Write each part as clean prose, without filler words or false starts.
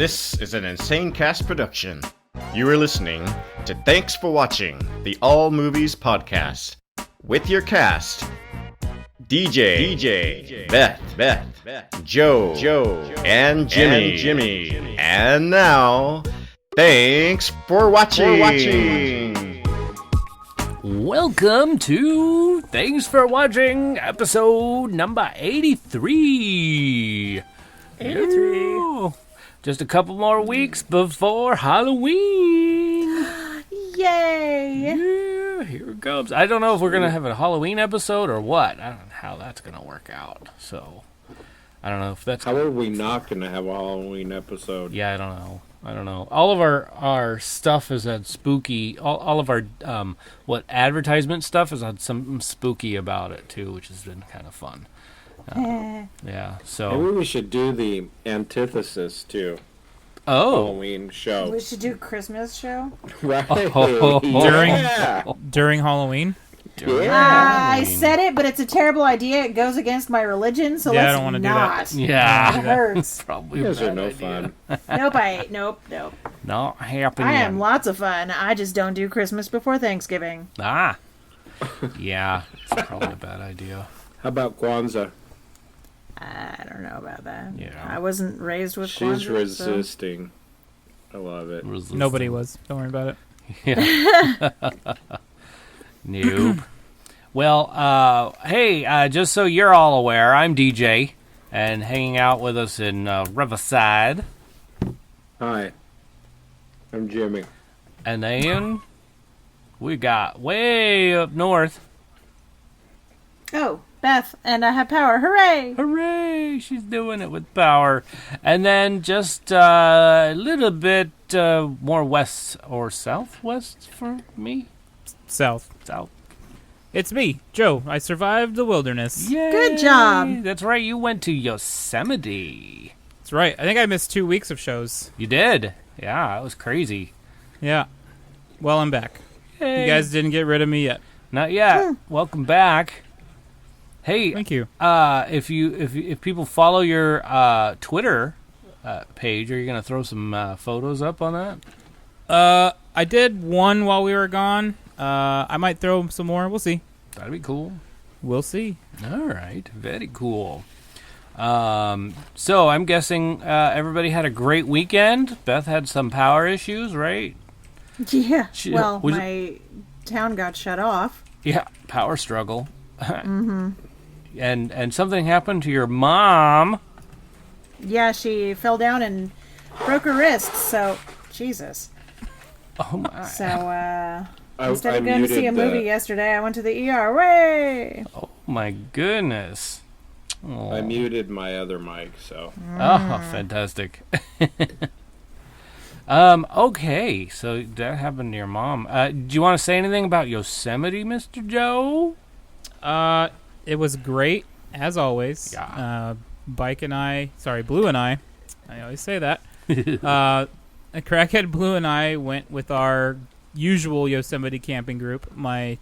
This is an Insane Cast production. You are listening to Thanks for Watching, the All Movies Podcast, with your cast, DJ, Beth, Joe, and Jimmy. And now, thanks for watching. Welcome to Thanks for Watching, episode number 83. 83. Just a couple more weeks before Halloween. Yay! Yeah, here it comes. I don't know if we're going to have a Halloween episode or what. I don't know how that's going to work out. So, I don't know if that's... How are we not going to have a Halloween episode? Yeah, I don't know. All of our stuff has had spooky... All of our, advertisement stuff has had something spooky about it, too, which has been kind of fun. Yeah, so... Maybe we should do the antithesis, too. Oh. Halloween show. We should do Christmas show. Right. During Halloween? I said it, but it's a terrible idea. It goes against my religion, so let's I don't want to do that. Yeah. It hurts. Probably You guys are no idea. fun. Nope. Not happening. I am lots of fun. I just don't do Christmas before Thanksgiving. Ah. Yeah, it's probably a bad idea. How about Kwanzaa? I don't know about that. Yeah. I wasn't raised with She's Kwanzaa, resisting. I love it. Nobody was. Don't worry about it. Yeah. Nope. Well, hey, just so you're all aware, I'm DJ, and hanging out with us in Riverside. Hi. I'm Jimmy. And then we got way up north. Oh, Beth, and I have power. Hooray! Hooray! She's doing it with power. And then just a little bit more west or southwest for me. South. It's me, Joe. I survived the wilderness. Yay! Good job. That's right. You went to Yosemite. That's right. I think I missed 2 weeks of shows. You did. Yeah, it was crazy. Yeah. Well, I'm back. Hey. You guys didn't get rid of me yet. Not yet. Welcome back. Hey, Thank you. If people follow your Twitter page, are you gonna throw some photos up on that? I did one while we were gone. I might throw some more. We'll see. That'd be cool. We'll see. All right, very cool. So I'm guessing everybody had a great weekend. Beth had some power issues, right? Yeah. Well, my town got shut off. Yeah, power struggle. Mm-hmm. And something happened to your mom. Yeah, she fell down and broke her wrist, so... Jesus. Oh, my. So, instead I of going to see a movie yesterday, I went to the ER. Way! Oh, my goodness. Oh. I muted my other mic, so... Oh, fantastic. Okay, so that happened to your mom. Do you want to say anything about Yosemite, Mr. Joe? It was great, as always. Yeah. Blue and I always say that. Crackhead Blue and I went with our usual Yosemite camping group, a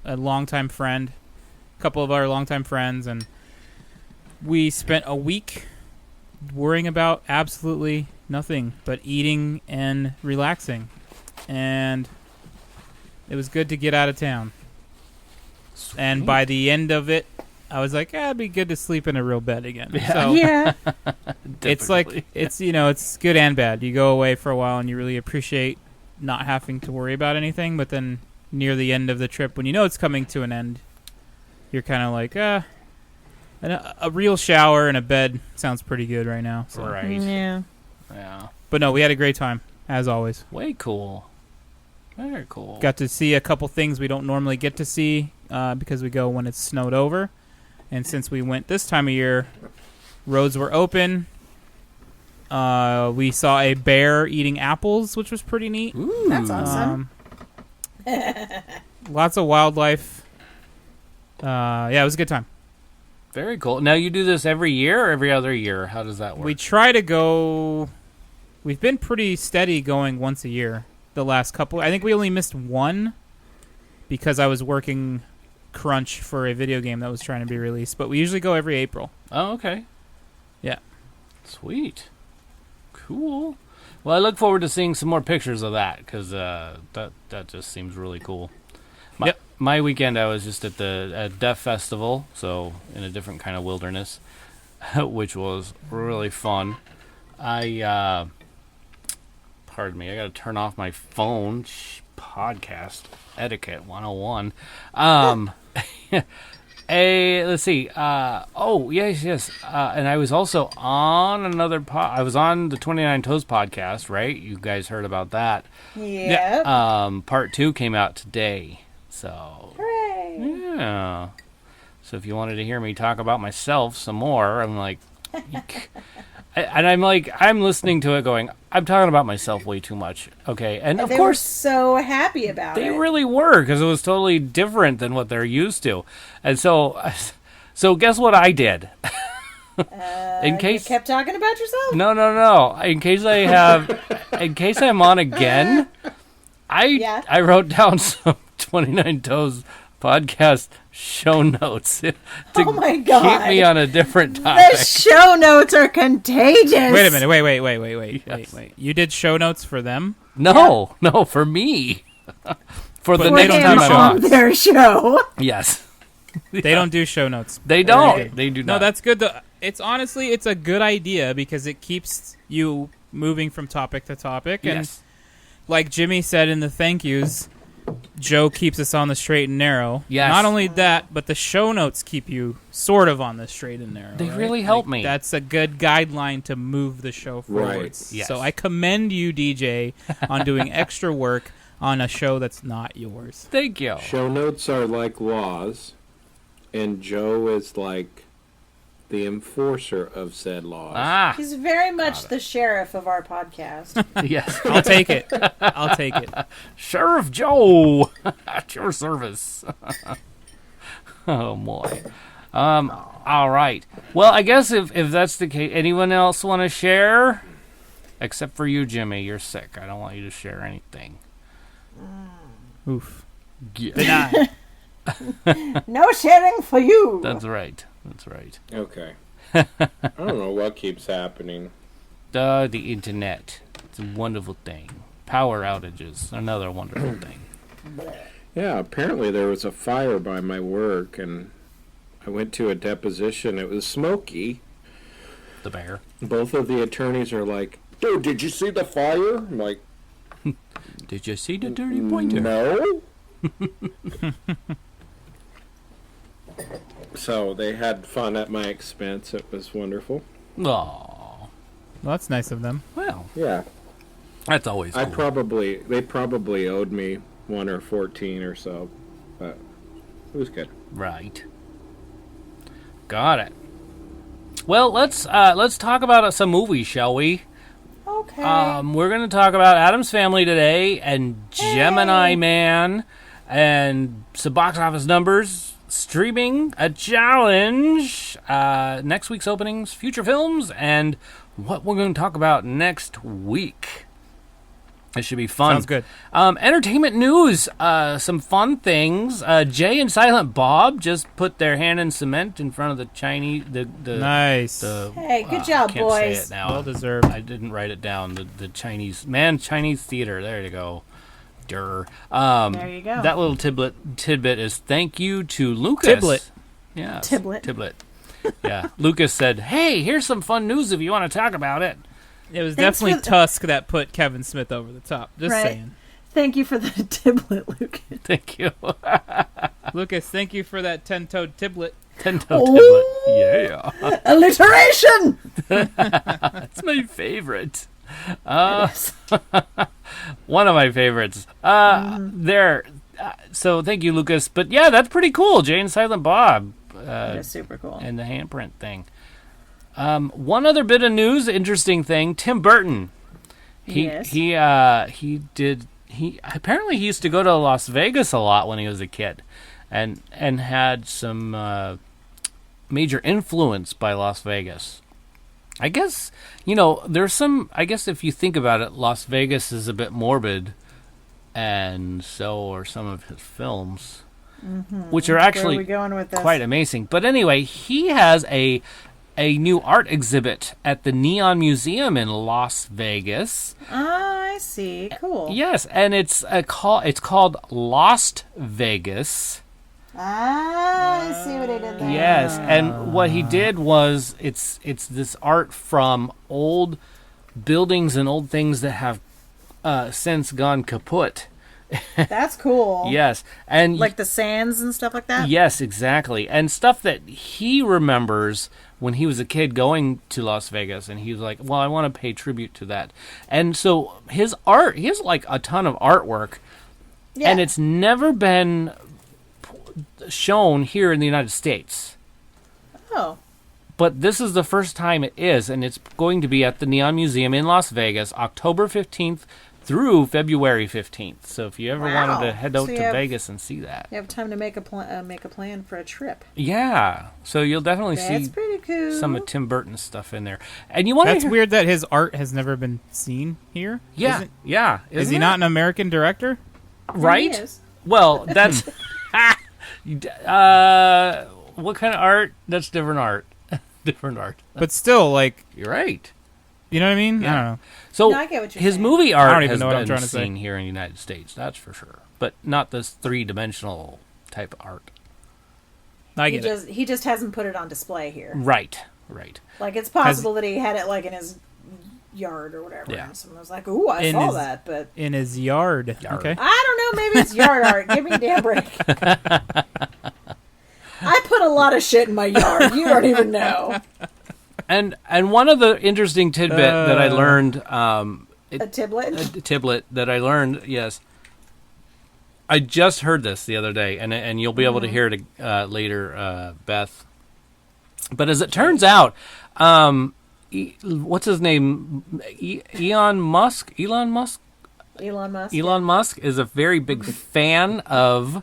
longtime friend, a couple of our longtime friends, and we spent a week worrying about absolutely nothing but eating and relaxing. And it was good to get out of town. Sweet. And by the end of it, I was like, it'd be good to sleep in a real bed again. Yeah. So Yeah. it's like, it's good and bad. You go away for a while and you really appreciate not having to worry about anything. But then near the end of the trip, when you know it's coming to an end, you're kind of like, a real shower and a bed sounds pretty good right now. So. Right. Yeah. Yeah. But no, we had a great time, as always. Way cool. Very cool. Got to see a couple things we don't normally get to see because we go when it's snowed over. And since we went this time of year, roads were open. We saw a bear eating apples, which was pretty neat. Ooh. That's awesome. Lots of wildlife. Yeah, it was a good time. Very cool. Now, you do this every year or every other year? How does that work? We try to go... We've been pretty steady going once a year the last couple. I think we only missed one because I was working crunch for a video game that was trying to be released. But we usually go every April. Oh, okay. Yeah. Sweet. Cool. Well, I look forward to seeing some more pictures of that because that just seems really cool. My weekend, I was just at the Deaf Festival, so in a different kind of wilderness, which was really fun. Pardon me, I got to turn off my phone. Podcast etiquette 101. Let's see. Yes. And I was also on another I was on the 29 Toes podcast, right? You guys heard about that. Yeah. Part 2 came out today. So. Hooray. Yeah. So if you wanted to hear me talk about myself some more, I'm like, I'm listening to it going, I'm talking about myself way too much. Okay. And of they course. were so happy about it. They really were, because it was totally different than what they're used to. And so guess what I did? You kept talking about yourself? No. In case I'm on again, I wrote down some 29 Toes podcast show notes to Oh my God. keep me on a different topic. The show notes are contagious. Wait a minute. Wait. Yes. You did show notes for them? No, for me. For the But next they don't time do I'm show on. on their show. Yes. They don't do show notes. They don't. Okay. They do not. No, that's good. It's a good idea because it keeps you moving from topic to topic. And Yes. like Jimmy said in the thank yous, Joe keeps us on the straight and narrow. Yes. Not only that, but the show notes keep you sort of on the straight and narrow. They right? really help me. That's a good guideline to move the show forward. Right. Yes. So I commend you, DJ, on doing extra work on a show that's not yours. Thank you. Show notes are like laws, and Joe is like the enforcer of said laws. Ah, He's very much the sheriff of our podcast. yes. I'll take it. I'll take it. Sheriff Joe, at your service. Oh, boy. All right. Well, I guess if that's the case, anyone else want to share? Except for you, Jimmy. You're sick. I don't want you to share anything. Oof. Yeah. Deny. No sharing for you. That's right. Okay. I don't know what keeps happening. The internet. It's a wonderful thing. Power outages. Another wonderful thing. Yeah, apparently there was a fire by my work, and I went to a deposition. It was smoky. The bear. Both of the attorneys are like, dude, did you see the fire? I'm like, Did you see the dirty pointer? no. So they had fun at my expense. It was wonderful. Aw. Well, that's nice of them. Well, Yeah. that's always cool. They probably owed me 1 or 14 or so, but it was good. Right. Got it. Well, let's talk about some movies, shall we? Okay. We're going to talk about Addams Family today and Gemini Man and some box office numbers, streaming, a challenge, next week's openings, future films, and what we're going to talk about next week. It should be fun. Sounds good. Entertainment news. Some fun things. Jay and Silent Bob just put their hand in cement in front of the Chinese. Nice. Hey, good job, I can't say boys. it now. Well deserved. I didn't write it down. The Chinese theater. There you go. Durr. There you go. That little tidbit is thank you to Lucas. Tiblet. Yeah. Tiblet. Yeah. Lucas said, "Hey, here's some fun news if you want to talk about it." It was Thanks definitely for the- Tusk that put Kevin Smith over the top. Just Right. saying. Thank you for the tiblet, Luke. Thank you. Lucas, thank you for that 10-toed tiblet. Tento Tiblet. Yeah. Alliteration! That's my favorite. Yes. One of my favorites. There. So thank you, Lucas. But yeah, that's pretty cool. Jay and Silent Bob. That's super cool. And the handprint thing. One other bit of news, interesting thing. Tim Burton. Yes. He apparently he used to go to Las Vegas a lot when he was a kid, and had some major influence by Las Vegas. I guess, there's some, I guess if you think about it, Las Vegas is a bit morbid, and so are some of his films, which are Where are actually we going with this? quite amazing. But anyway, he has a a new art exhibit at the Neon Museum in Las Vegas. Oh, I see. Cool. Yes, and it's called Lost Vegas. Ah, I see what he did there. Yes, and what he did was it's this art from old buildings and old things that have since gone kaput. That's cool. Yes, and Like the sands and stuff like that? yes, exactly, and stuff that he remembers when he was a kid going to Las Vegas, and he was like, "Well, I want to pay tribute to that." And so his art, he has like a ton of artwork, Yeah. and it's never been shown here in the United States. Oh. But this is the first time it is, and it's going to be at the Neon Museum in Las Vegas, October 15th through February 15th. So if you ever Wow. wanted to head out So to you have- Vegas and see that. You have time to make a plan for a trip. Yeah. So you'll definitely That's see pretty cool. some of Tim Burton's stuff in there. And you want That's to hear... weird that his art has never been seen here. Yeah. Isn't- Yeah. Is Isn't he it? not an American director? Right? He is. Well, that's... what kind of art? That's different art. Different art. But still, like, You're right. you know what I mean? Yeah. I don't know. So No, I get what you're his saying. movie I art don't even has know what I'm been trying to say. seen here in the United States, that's for sure. But not this three-dimensional type of art. I get it. He just hasn't put it on display here. Right. Like, it's possible that he had it, like, in his yard or whatever. Yeah. And someone was like, ooh, I In saw his- that, but... In his yard. Yard. Okay. I don't know, maybe it's yard art. Give me a damn break. I put a lot of shit in my yard. You don't even know. And one of the interesting tidbit that I learned, A tiblet? Tiblet that I learned, yes. I just heard this the other day, and you'll be able to hear it later, Beth. But as it turns out, what's his name? Elon Musk? Elon Musk? Elon Musk is a very big fan of...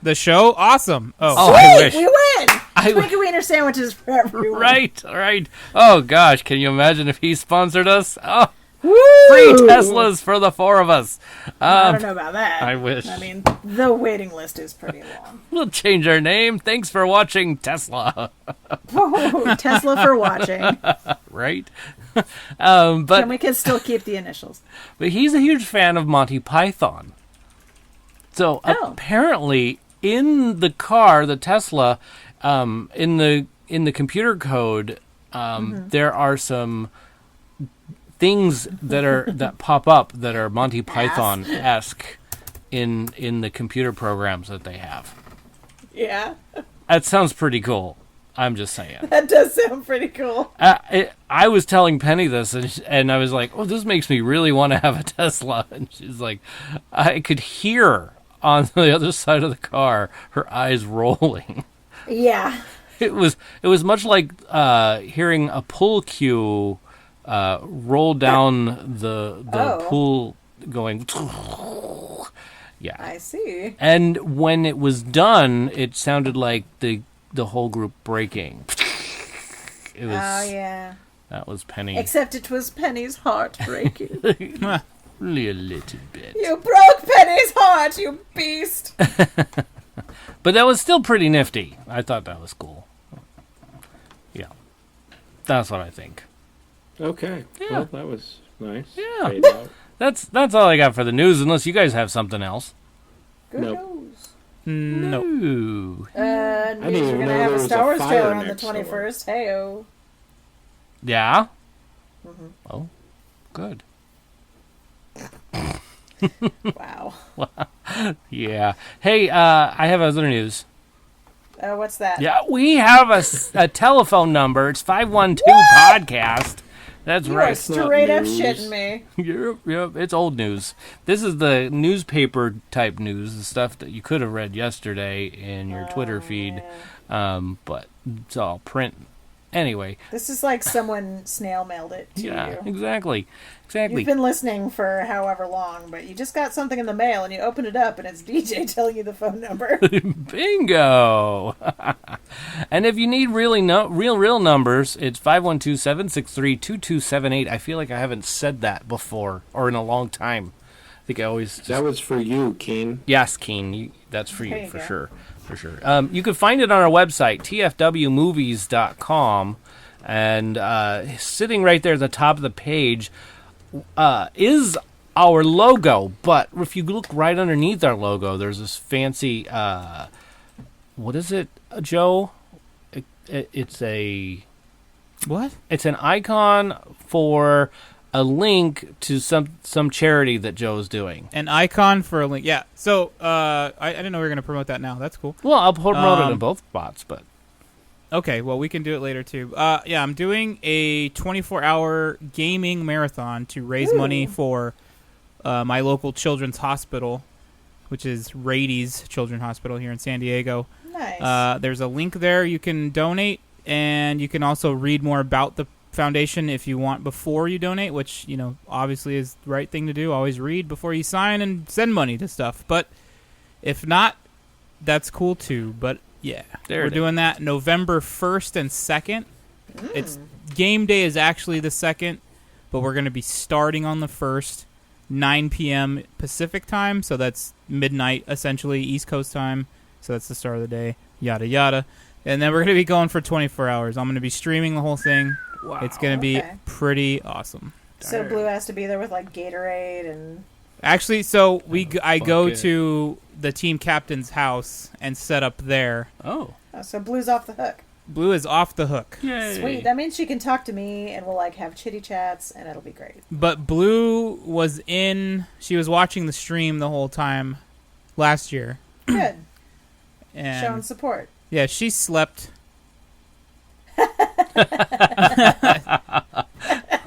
The show? Awesome. Oh. Oh, I wish. We win! I Chicken wiener sandwiches for everyone. Right. Oh, gosh, can you imagine if he sponsored us? Oh, Woo! free Teslas for the four of us. I don't know about that. I wish. I mean, the waiting list is pretty long. We'll change our name. Thanks for watching Tesla. Oh, Tesla for watching. Right? And But we can still keep the initials. he's a huge fan of Monty Python. So Oh. apparently in the car, the Tesla, in the computer code, there are some things that pop up that are Monty Python-esque in the computer programs that they have. Yeah, That sounds pretty cool. I'm just saying. that does sound pretty cool. I was telling Penny this, and I was like, "Oh, this makes me really want to have a Tesla." And she's like, I could hear on the other side of the car her eyes rolling. Yeah. It was much like hearing a pool cue roll down the Oh. pool going. Yeah. I see. And when it was done, it sounded like the whole group breaking. It was. Oh, yeah. That was Penny. Except it was Penny's heart breaking. Only a little bit. You broke Penny's heart, you beast. But that was still pretty nifty. I thought that was cool. Yeah. That's what I think. Okay. Yeah. Well, that was nice. Yeah. Paid out. That's all I got for the news, unless you guys have something else. Good Nope. news. No. Ooh. News didn't you're even going know to have there a was Star a Wars fire trailer on the next door. 21st. Hey-oh. Yeah? Oh, good. Wow. Yeah. Hey, I have other news. What's that? Yeah, we have a telephone number. It's 512 podcast. That's You are right. straight up news. shitting me. Yep, it's old news. This is the newspaper type news, the stuff that you could have read yesterday in your Twitter feed, but it's all print. Anyway, This is like someone snail mailed it to yeah, you. exactly. You've been listening for however long, but you just got something in the mail and you open it up and it's DJ telling you the phone number. Bingo! And if you need real numbers, it's 512-763-2278. I feel like I haven't said that before, or in a long time. I think I always just... That was for you, Keen. Yes, Keen, that's for There you, you for go. sure. For sure. You can find it on our website, tfwmovies.com. And sitting right there at the top of the page is our logo. But if you look right underneath our logo, there's this fancy, what is it, Joe? It's a... What? It's an icon for a link to some charity that Joe's doing. An icon for a link. Yeah. So I didn't know we were going to promote that now. That's cool. Well, I'll promote it in both spots, but... Okay, well, we can do it later, too. Yeah, I'm doing a 24-hour gaming marathon to raise money for my local children's hospital, which is Rady's Children's Hospital here in San Diego. Nice. There's a link there you can donate, and you can also read more about the foundation if you want before you donate, which, obviously is the right thing to do. Always read before you sign and send money to stuff. But if not, that's cool, too. But... yeah, we're doing that November 1st and 2nd. It's game day is actually the 2nd, but we're going to be starting on the 1st, 9 p.m. Pacific time, so that's midnight, essentially, East Coast time. So that's the start of the day, yada, yada. And then we're going to be going for 24 hours. I'm going to be streaming the whole thing. Wow. It's going to be pretty awesome. So Blue has to be there with, like, Gatorade and... Actually, so I go to the team captain's house and set up there. Oh, so Blue's off the hook. Blue is off the hook. Yay. Sweet. That means she can talk to me, and we'll like have chitty chats, and it'll be great. But Blue she was watching the stream the whole time last year. Good. And showing support. Yeah, she slept.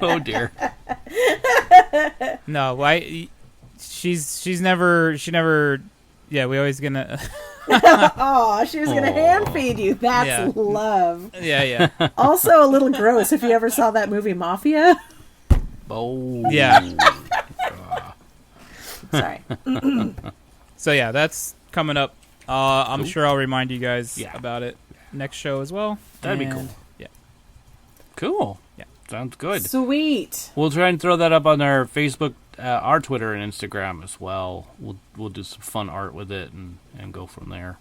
Oh dear. No, she never, yeah, we always gonna... Oh, she was going to hand feed you. That's love. Yeah. Also a little gross if you ever saw that movie Mafia. Oh. Yeah. Sorry. So yeah, that's coming up. I'm sure I'll remind you guys about it next show as well. That'd be cool. Yeah. Cool. Yeah. Sounds good. Sweet. We'll try and throw that up on our Facebook, our Twitter, and Instagram as well. We'll do some fun art with it and go from there.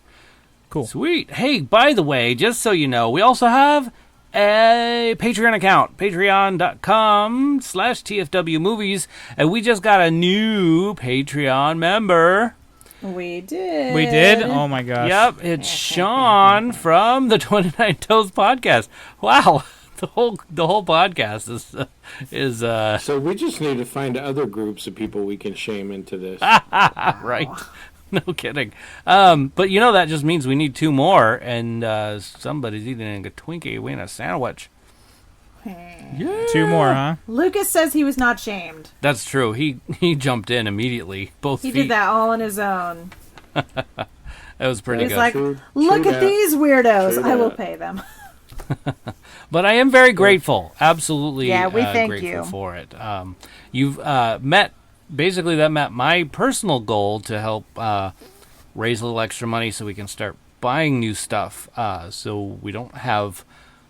Cool. Sweet. Hey, by the way, just so you know, we also have a Patreon account, patreon.com/tfwmovies, and we just got a new Patreon member. We did. We did? Oh my gosh. Yep, it's Sean from the 29 Toes podcast. Wow. The whole podcast is So we just need to find other groups of people we can shame into this. Right. No kidding. But that just means we need two more, and somebody's eating a Twinkie in a sandwich. Yeah. Two more, huh? Lucas says he was not shamed. That's true. He jumped in immediately. Both he feet. did that all on his own. That was pretty He's good. like, look at these weirdos. I will pay them. But I am very grateful. Absolutely we thank grateful you for it. You've met my personal goal to help raise a little extra money so we can start buying new stuff so we don't have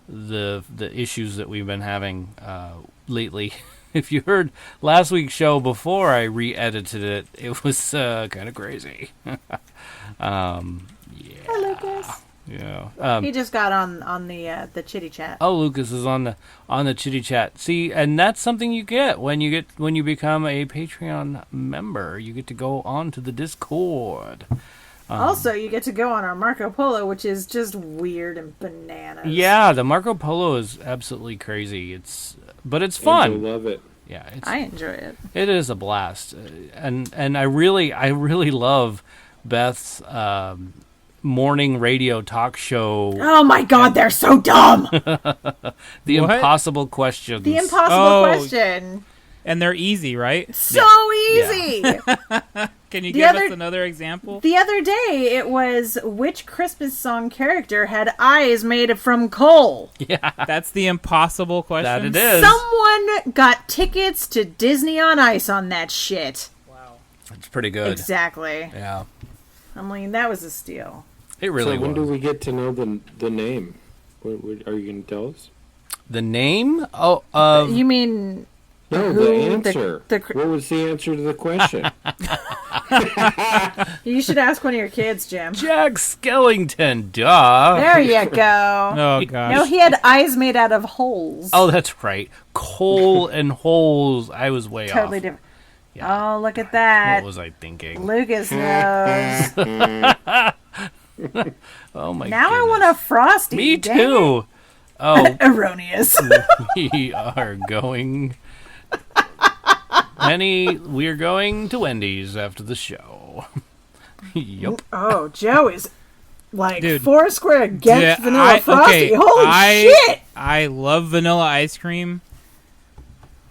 the issues that we've been having lately. If you heard last week's show before I re-edited it, it was kind of crazy. Hi, Lucas. Yeah. He just got on the chitty chat. Oh, Lucas is on the chitty chat. See, and that's something you get when you become a Patreon member. You get to go on to the Discord. Also, you get to go on our Marco Polo, which is just weird and bananas. Yeah, the Marco Polo is absolutely crazy. But it's fun. I love it. Yeah, I enjoy it. It is a blast, and I really love Beth's morning radio talk show. Oh my God, they're so dumb. The impossible questions. The impossible question. And they're easy, right? So easy. Yeah. Can you give us another example? The other day, it was which Christmas song character had eyes made from coal? Yeah. That's the impossible question. That it is. Someone got tickets to Disney on Ice on that shit. Wow. It's pretty good. Exactly. Yeah. I mean, that was a steal. It really so when was. do we get to know the name? What, are you going to tell us? The name? Oh, you mean... No, who, the answer. What was the answer to the question? You should ask one of your kids, Jim. Jack Skellington, duh. There you go. Oh gosh. No, he had eyes made out of holes. Oh, that's right. Coal and holes. I was way Totally off. different. Yeah. Oh, look at that. What was I thinking? Lucas knows. Oh my Now I goodness. want a Frosty. Me Dang too. Oh, it. Erroneous. we are going. We're going to Wendy's after the show. Yup. Oh, Joe is like Dude. Foursquare against Vanilla Frosty. okay, Holy shit! I love vanilla ice cream.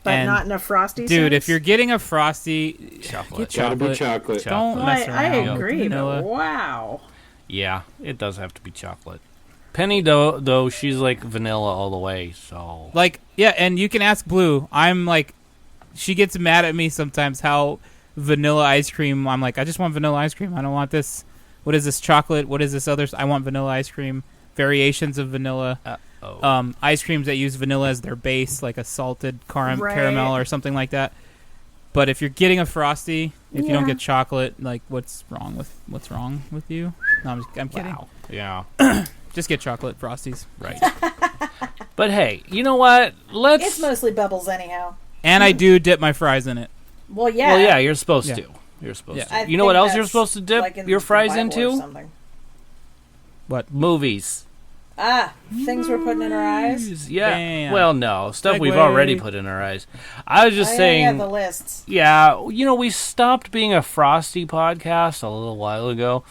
But and not in a Frosty dude, sense? if you're getting a Frosty, Chocolate. get Gotta be chocolate. chocolate. Don't Well, mess I around. agree, Vanilla. but wow. Yeah, it does have to be chocolate. Penny, though, she's like vanilla all the way, so... Like, yeah, and you can ask Blue. I'm like, she gets mad at me sometimes how vanilla ice cream, I'm like, I just want vanilla ice cream. I don't want this. What is this chocolate? What is this other? I want vanilla ice cream. Variations of vanilla. Ice creams that use vanilla as their base, like a salted caramel or something like that. But if you're getting a Frosty, if you don't get chocolate, like, what's wrong with you? No, I'm kidding. Wow. Yeah. Just get chocolate Frosties. Right. But hey, you know what? It's mostly bubbles anyhow. And I do dip my fries in it. Well, yeah. Well, yeah, you're supposed Yeah. to. You're supposed Yeah. to. You know what else you're supposed to dip like in your the fries Bible or into? something. What? Movies. Things we're putting in our eyes? Yeah. Bam. Well, no. Stuff we've Segue. already put in our eyes. I was just saying... Yeah, the lists. Yeah, we stopped being a Frosty podcast a little while ago.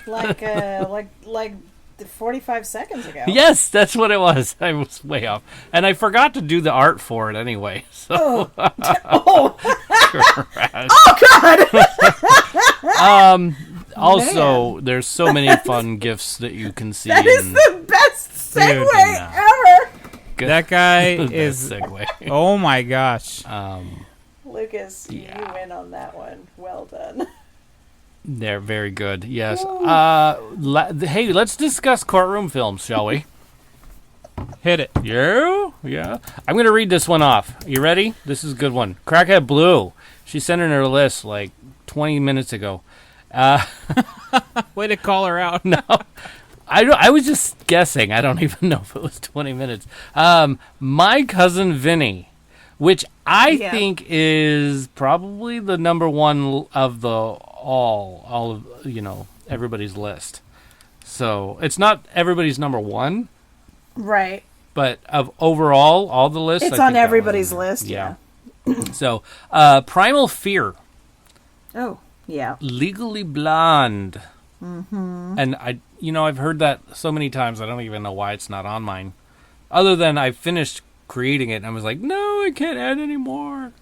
Like 45 seconds ago. Yes, that's what it was. I was way off. And I forgot to do the art for it anyway. So. Oh, God! Also, there's so many fun gifts that you can see. that is the best segue Dude, ever. That guy Best is. segue. Oh my gosh. Lucas, you win on that one. Well done. They're very good. Yes. Hey, let's discuss courtroom films, shall we? Hit it. Yeah. I'm going to read this one off. You ready? This is a good one. Crackhead Blue. She sent in her list like 20 minutes ago. Way to call her out. No. I was just guessing. I don't even know if it was 20 minutes. My Cousin Vinny, which I think is probably the number one of the all of, everybody's list. So it's not everybody's number one. Right. But of overall, all the lists. It's I on think everybody's list. Yeah. So, Primal Fear. Oh, yeah. Legally Blonde. Mm-hmm. And I've heard that so many times, I don't even know why it's not on mine. Other than I finished creating it and I was like, no, I can't add any more.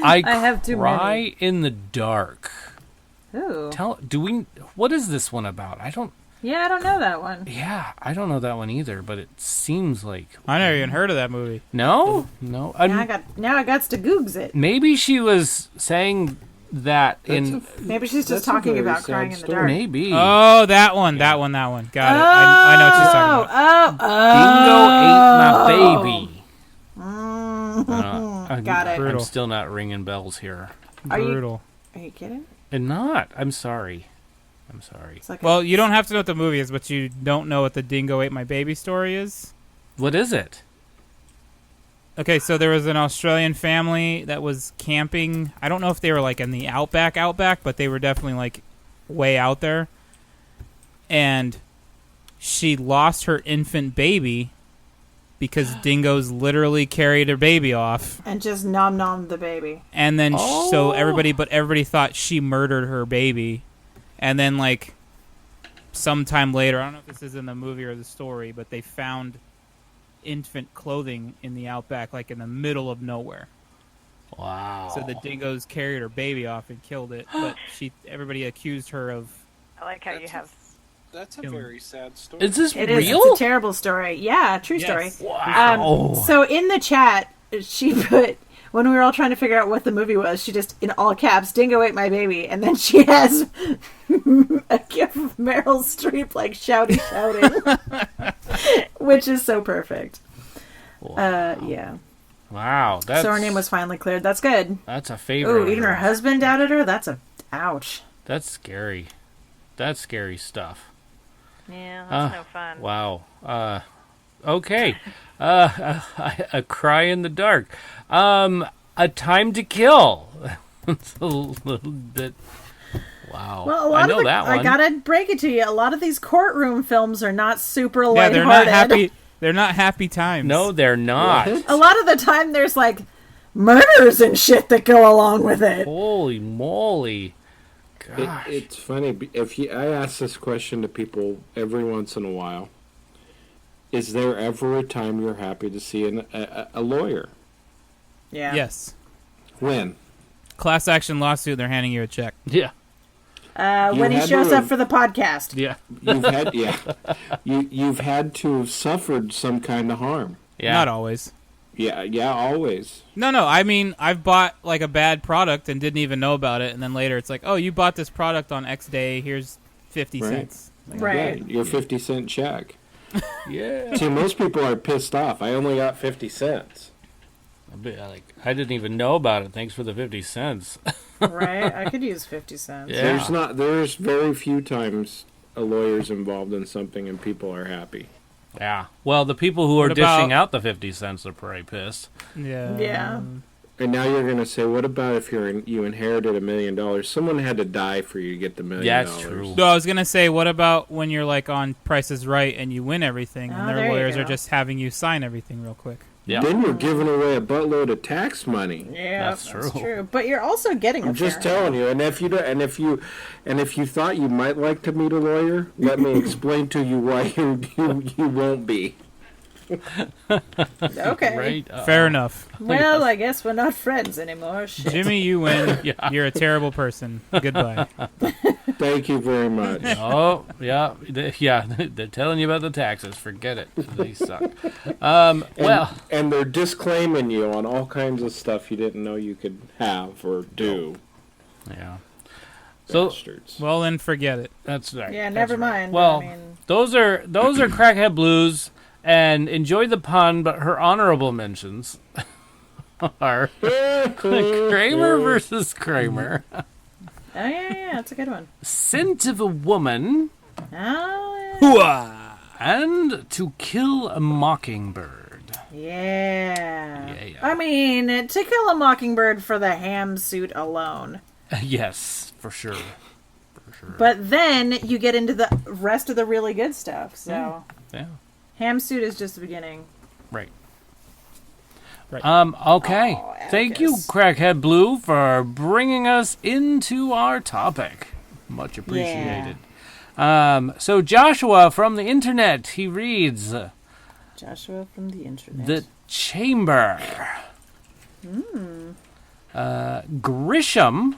I have too Cry many. in the Dark. Ooh. What is this one about? I don't know that one. Yeah, I don't know that one either, but it seems like... I never even heard of that movie. No? Now I got to googs it. Maybe she was saying that Maybe she's just talking about crying in the dark. Maybe. Oh, that one. Got it. I know what she's talking about. Dingo ate my baby. Got it. I'm still not ringing bells here. Brutal. Are you kidding? And not. I'm sorry. It's like Well, you don't have to know what the movie is, but you don't know what the Dingo Ate My Baby story is? What is it? Okay, so there was an Australian family that was camping. I don't know if they were like in the outback, but they were definitely like way out there. And she lost her infant baby because dingoes literally carried her baby off. and just nom the baby. And then so everybody thought she murdered her baby. And then like sometime later, I don't know if this is in the movie or the story, but they found infant clothing in the outback, like in the middle of nowhere. Wow. So the dingoes carried her baby off and killed it, but everybody accused her of. I like how you have. That's a very sad story. Is this It real? is. It's a terrible story. Yeah, true Yes. story. Wow. So in the chat, she put, when we were all trying to figure out what the movie was, she just, in all caps, Dingo Ate My Baby. And then she has a gif of Meryl Streep, like, shouting. Which is so perfect. Wow. Yeah. Wow. So her name was finally cleared. That's good. That's a favorite. Oh, even her husband doubted her? Ouch. That's scary. That's scary stuff. Yeah, that's no fun. Wow. Okay. A cry in the dark. A Time to Kill. It's a little bit. Wow. Well, a lot I know of that one. I gotta break it to you. A lot of these courtroom films are not super Yeah, lighthearted. they're not happy. They're not happy times. No, they're not. A lot of the time, there's like murders and shit that go along with it. Holy moly. Gosh. It's funny. I ask this question to people every once in a while. Is there ever a time you're happy to see a lawyer? Yeah. Yes. When? Class action lawsuit. They're handing you a check. Yeah. When he had shows to up have- for the podcast. Yeah. You've had to have suffered some kind of harm. Yeah. Not always. Yeah, always. No. I mean, I've bought like a bad product and didn't even know about it, and then later it's like, oh, you bought this product on X day. Here's 50 Right. cents. Right. Yeah, your 50-cent check. Yeah. See, most people are pissed off. I only got 50 cents. I didn't even know about it. Thanks for the 50 cents. Right? I could use 50 cents. Yeah. There's very few times a lawyer's involved in something and people are happy. Yeah. Well, the people who are What about- dishing out the 50 cents are probably pissed. Yeah. Yeah. And now you're going to say, what about if you inherited $1 million? Someone had to die for you to get the $1 million. Yeah, that's true. So I was gonna say, what about when you're like on Price is Right and you win everything, and Oh, their there you lawyers go. are just having you sign everything real quick? Yeah. Then you're giving away a buttload of tax money. Yeah, That's that's true. true. But you're also getting I'm just telling you. And if you thought you might like to meet a lawyer, let me explain to you why you won't be. Okay. Right. Fair enough. Well, I guess we're not friends anymore. Shit. Jimmy, you win. Yeah. You're a terrible person. Goodbye. Thank you very much. Oh, yeah. Yeah. They're telling you about the taxes. Forget it. They suck. Well. And they're disclaiming you on all kinds of stuff you didn't know you could have or do. Yeah. So, Bastards. Well, then forget it. that's right. Yeah, That's never right. mind. Well, I mean, those are crackhead blues, and enjoy the pun, but her honorable mentions are Kramer versus Kramer, oh yeah, that's a good one. Scent of a Woman, Oh and To Kill a Mockingbird. yeah. Yeah. I mean, To Kill a Mockingbird for the ham suit alone. Yes, for sure. For sure. But then you get into the rest of the really good stuff. So Yeah. ham suit is just the beginning. Right. Right. Okay. Oh, Thank you, Atticus. Crackhead Blue, for bringing us into our topic. Much appreciated. So Joshua from the internet, he reads Joshua from the internet. The Chamber. Grisham.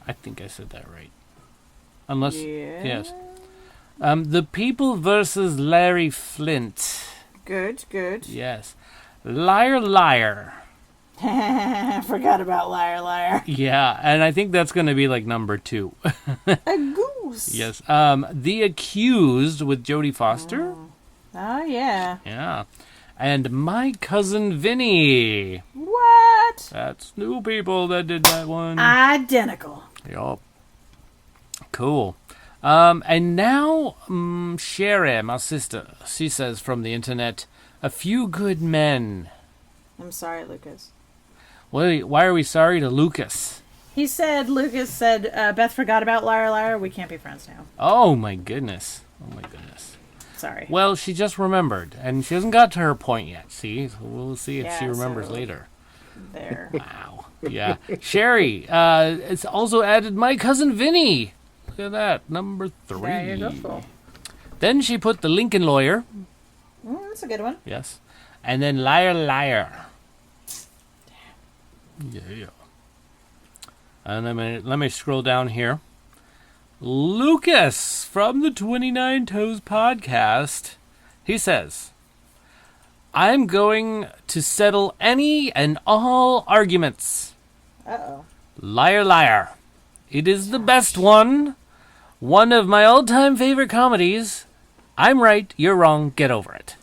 I think I said that right. Unless Yeah. yes. The People versus Larry Flint. Good. Yes. Liar, liar. I forgot about liar, liar. Yeah, and I think that's going to be like number 2. A goose. Yes. The Accused with Jodie Foster. Oh yeah. Yeah. And My Cousin Vinny. What? That's new people that did that one. Identical. Yup. Cool. And now, Sherry, my sister, she says from the internet, A Few Good Men. I'm sorry, Lucas. Why are we sorry to Lucas? Lucas said, Beth forgot about liar, liar. We can't be friends now. Oh my goodness. Sorry. Well, she just remembered, and she hasn't got to her point yet, see? So we'll see if Yeah, she remembers so- later. There. Wow. Yeah. Sherry, it's also added My Cousin Vinny. Look at that. Number 3. There you go. Then she put The Lincoln Lawyer. That's a good one. Yes. And then Liar, Liar. Yeah. And let me scroll down here. Lucas from the 29 Toes podcast. He says, I'm going to settle any and all arguments. Uh-oh. Liar, Liar. It is the best one. One of my all-time favorite comedies. I'm right, you're wrong, get over it.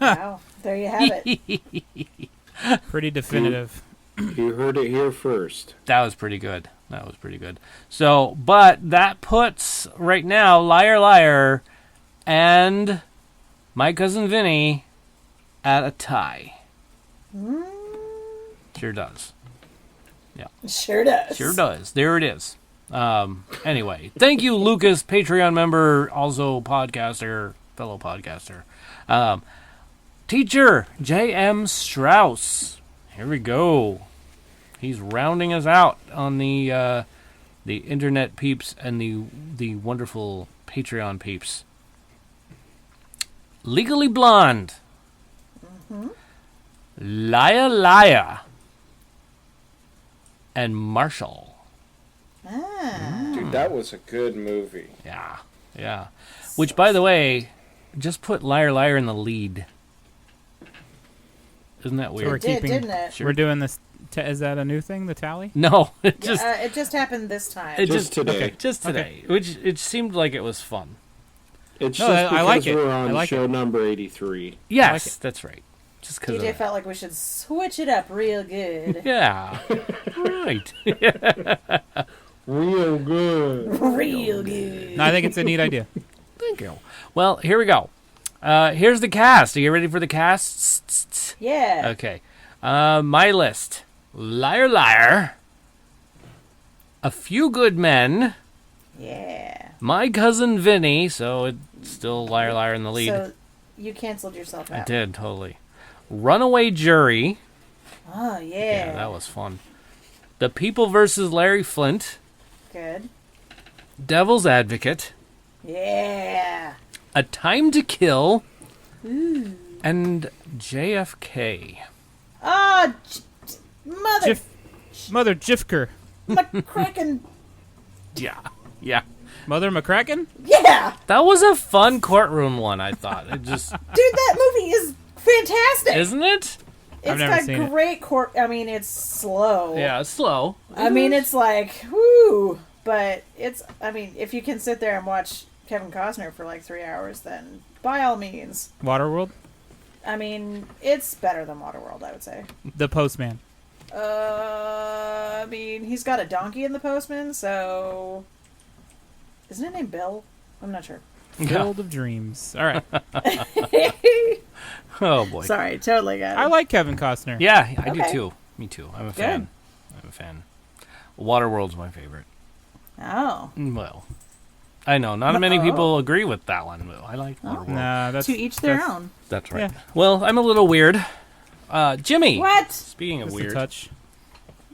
Wow. There you have it. Pretty definitive. You heard it here first. That was pretty good. So, but that puts right now Liar Liar and My Cousin Vinny at a tie. Sure does. Yeah. Sure does. Sure does. There it is. Anyway, thank you, Lucas, Patreon member, also podcaster, fellow podcaster. Teacher J.M. Strauss. Here we go. He's rounding us out on the internet peeps and the wonderful Patreon peeps. Legally Blonde. Liar Liar. And Marshall. Dude, that was a good movie. Yeah. Which, by the way, just put Liar Liar in the lead. Isn't that So weird? we're keeping. didn't it? We're doing this. Is that a new thing? The tally? No, it just happened this time. Just today. Just today. Which it seemed like it was fun. It's No, just I because like it. we're I on like show it. number 83. Yes, that's right. Just because. DJ felt like we should switch it up real good. Yeah. Right. Real good. Real good. No, I think it's a neat idea. Thank you. Well, here we go. Here's the cast. Are you ready for the cast? Yeah. Okay. My list. Liar Liar. A Few Good Men. Yeah. My Cousin Vinny. So it's still Liar Liar in the lead. So you canceled yourself out. I did, totally. Runaway Jury. Oh, yeah. Yeah, that was fun. The People versus Larry Flint. Good. Devil's Advocate. Yeah. A Time to Kill. And JFK. Oh, mother Mother Jifker. McCracken. Yeah. Mother McCracken? Yeah. That was a fun courtroom one, I thought. It just... Dude, that movie is fantastic. Isn't it? I've never seen it. Great it's slow. Yeah, it's slow. I mean, it's like, whoo. But if you can sit there and watch Kevin Costner for like 3 hours, then by all means. Waterworld? I mean, it's better than Waterworld, I would say. The Postman. I mean, he's got a donkey in The Postman, so... Isn't it named Bill? I'm not sure. Field of Dreams. All right. Oh, boy. Sorry, totally got it. I like Kevin Costner. Yeah, I do Okay. too. Me too. I'm a fan. Waterworld's my favorite. Oh. Well, I know. Not many people agree with that one. I like Waterworld. Nah, that's To each their own. That's right. Yeah. Well, I'm a little weird. Jimmy. What? Speaking of Just weird, a touch.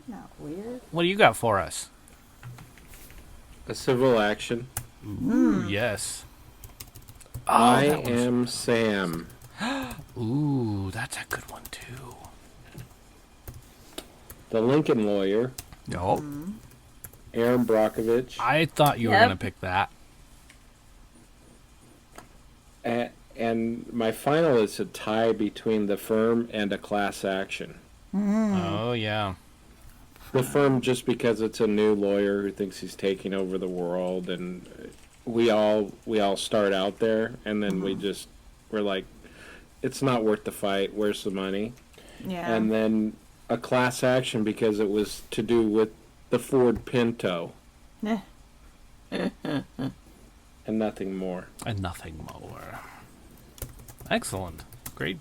Not weird. what do you got for us? A civil action. Ooh, yes. I that one's- Am Sam. Ooh, that's a good one too. The Lincoln Lawyer. Nope. Aaron Brockovich. I thought you were Yep. gonna pick that. And my final is a tie between The Firm and A Class Action. Oh yeah. The Firm just because it's a new lawyer who thinks he's taking over the world, and we all start out there, and then we're like, it's not worth the fight. Where's the money? Yeah. And then A Class Action because it was to do with the Ford Pinto Eh. and nothing more. And nothing more. Excellent. Great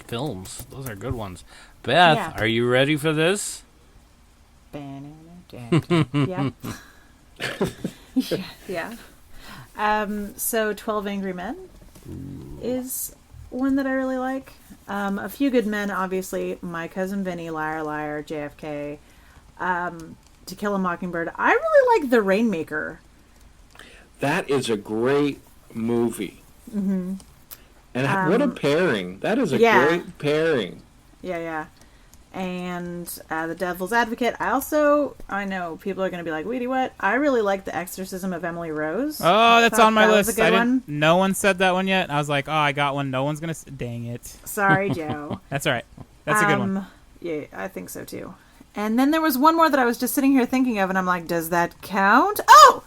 films. Those are good ones. Beth, Yeah. are you ready for this? Yeah. Yeah. So 12 Angry Men is one that I really like. A Few Good Men, obviously. My Cousin Vinny, Liar Liar, JFK. To Kill a Mockingbird. I really like The Rainmaker. That is a great movie. Mm-hmm. And what a pairing. That is a great pairing. Yeah. And The Devil's Advocate. I know people are going to be like, Weedy, what? I really like The Exorcism of Emily Rose. Oh, that's on my that was list. a good one. No one said that one yet. I was like, oh, I got one. No one's going to... Dang it. Sorry, Joe. That's all right. That's a good one. Yeah, I think so too. And then there was one more that I was just sitting here thinking of, and I'm like, does that count? Oh!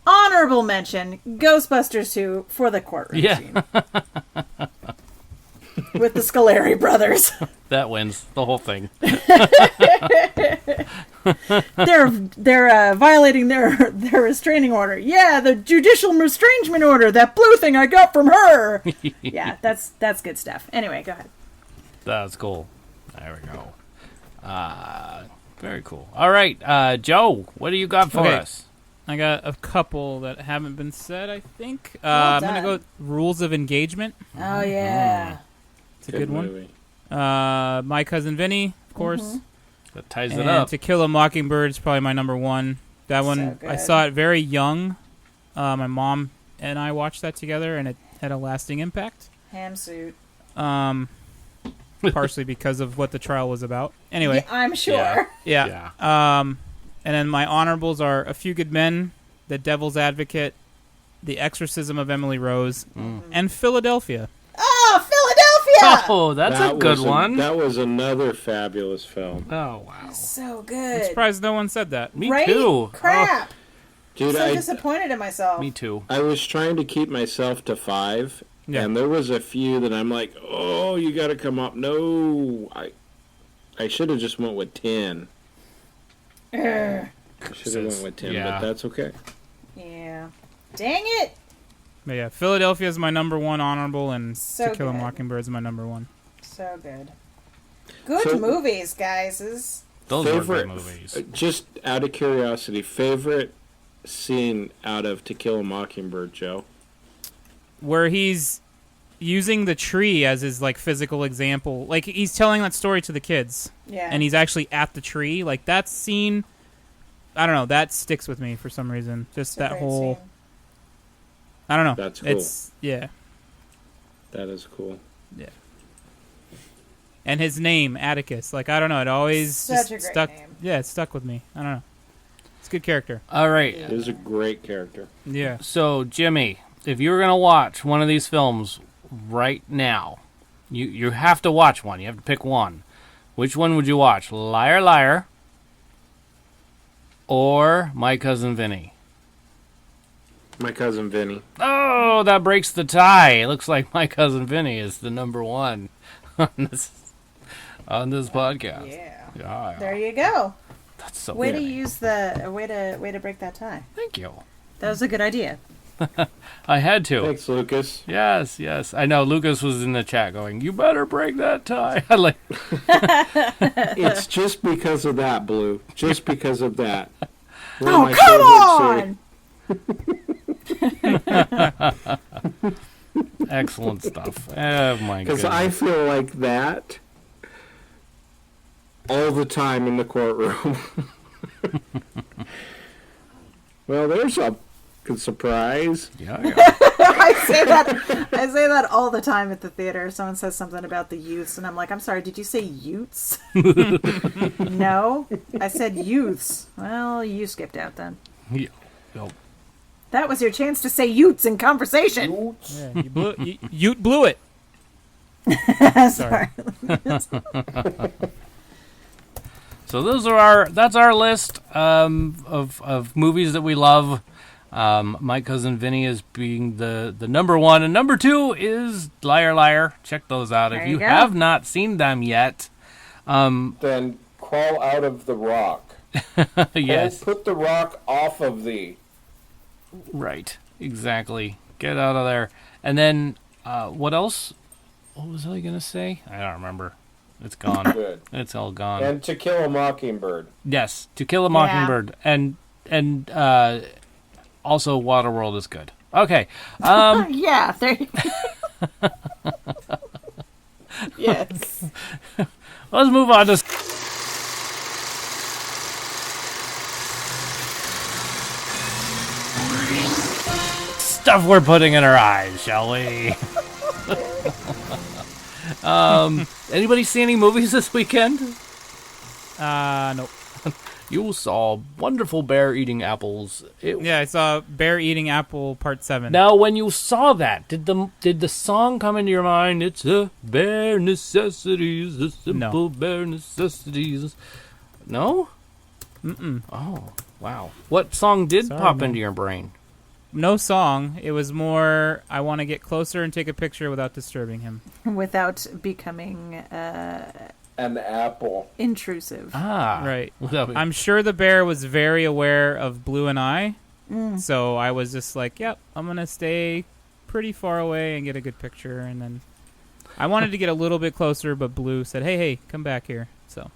Honorable mention, Ghostbusters 2 for the courtroom scene. with the Scolari brothers. That wins the whole thing. They're violating their restraining order. Yeah, the judicial estrangement order. That blue thing I got from her. Yeah, that's good stuff. Anyway, go ahead. That's cool. There we go. Very cool. All right, Joe, what do you got for us? I got a couple that haven't been said, I think. Well I'm going to go with Rules of Engagement. Oh, yeah. It's a good movie. one. My Cousin Vinny, of course. That ties it And up. To Kill a Mockingbird is probably my number one. That one, So I good. saw it very young. My mom and I watched that together, and it had a lasting impact. Ham suit. Partially because of what the trial was about. Anyway. Yeah, I'm sure. Yeah. And then my honorables are A Few Good Men, The Devil's Advocate, The Exorcism of Emily Rose, and Philadelphia. Oh, Philadelphia! Oh, that's a good one. That was another fabulous film. Oh, wow. So I'm good. surprised no one said that. Me Right? too. Crap. Dude, I'm so disappointed in myself. Me too. I was trying to keep myself to 5, and there was a few that I'm like, oh, you got to come up. No, I should have just went with 10. I should have went with 10, Yeah. but that's okay. Yeah. Dang it! But yeah, Philadelphia is my number one honorable, and So To Kill a good. Mockingbird is my number one. So good. Good So- movies, guys. Those were Favorite, good movies. just out of curiosity, favorite scene out of To Kill a Mockingbird, Joe? Where he's using the tree as his like physical example. Like he's telling that story to the kids. Yeah. And he's actually at the tree. Like that scene, I don't know, that sticks with me for some reason. Just It's a that great whole scene. I don't know. That's cool. Yeah. That is cool. And his name, Atticus. Like I don't know, it always Such just a great stuck. name. Yeah, it stuck with me. I don't know. It's a good character. All right. He is a great character. Yeah. So, Jimmy, if you were going to watch one of these films right now, you have to watch one. You have to pick one. Which one would you watch? Liar, Liar or My Cousin Vinny? My Cousin Vinny. Oh, that breaks the tie. It looks like My Cousin Vinny is the number one on this podcast. Yeah. There you go. That's so Way good. to use the way to break that tie. Thank you. That was a good idea. I had to. Thanks, Lucas. Yes. I know Lucas was in the chat going, "You better break that tie." I like. It's just because of that, Blue. Just because of that. One Oh, of my come favorite on! Excellent stuff. Oh my Because goodness. I feel like that all the time in the courtroom. Well, there's a good surprise. Yeah. I say that all the time at the theater. Someone says something about the youths, and I'm like, I'm sorry, did you say youths? No, I said youths. Well, you skipped out then. Yeah. Yep. That was your chance to say youths in conversation. Yeah, you blew it. Sorry. So that's our list of movies that we love. My Cousin Vinny is being the number one, and number two is Liar Liar. Check those out There if you you go. have not seen them yet. Then crawl out of the rock. Yes, Put the rock off of thee. right, exactly. Get out of there. And then what else? What was I gonna say? I don't remember. It's gone. Good. It's all gone. And To Kill a Mockingbird. Yes, To Kill a Mockingbird, and also Waterworld is good. Okay. Yeah, there you go. Yes. Let's move on to stuff we're putting in our eyes, shall we? Anybody see any movies this weekend? Nope. You saw Wonderful Bear Eating Apples. Yeah, I saw Bear Eating Apple Part 7. Now, when you saw that, did the song come into your mind? It's a bare necessities, a simple bare necessities. No? Mm-mm. Oh, wow. What song did Sorry, pop man. into your brain? no song. It was more, I want to get closer and take a picture without disturbing him. Without becoming An apple. intrusive. Right. I'm sure the bear was very aware of Blue and I, so I was just like, yep, I'm going to stay pretty far away and get a good picture. And then I wanted to get a little bit closer, but Blue said, hey, come back here. So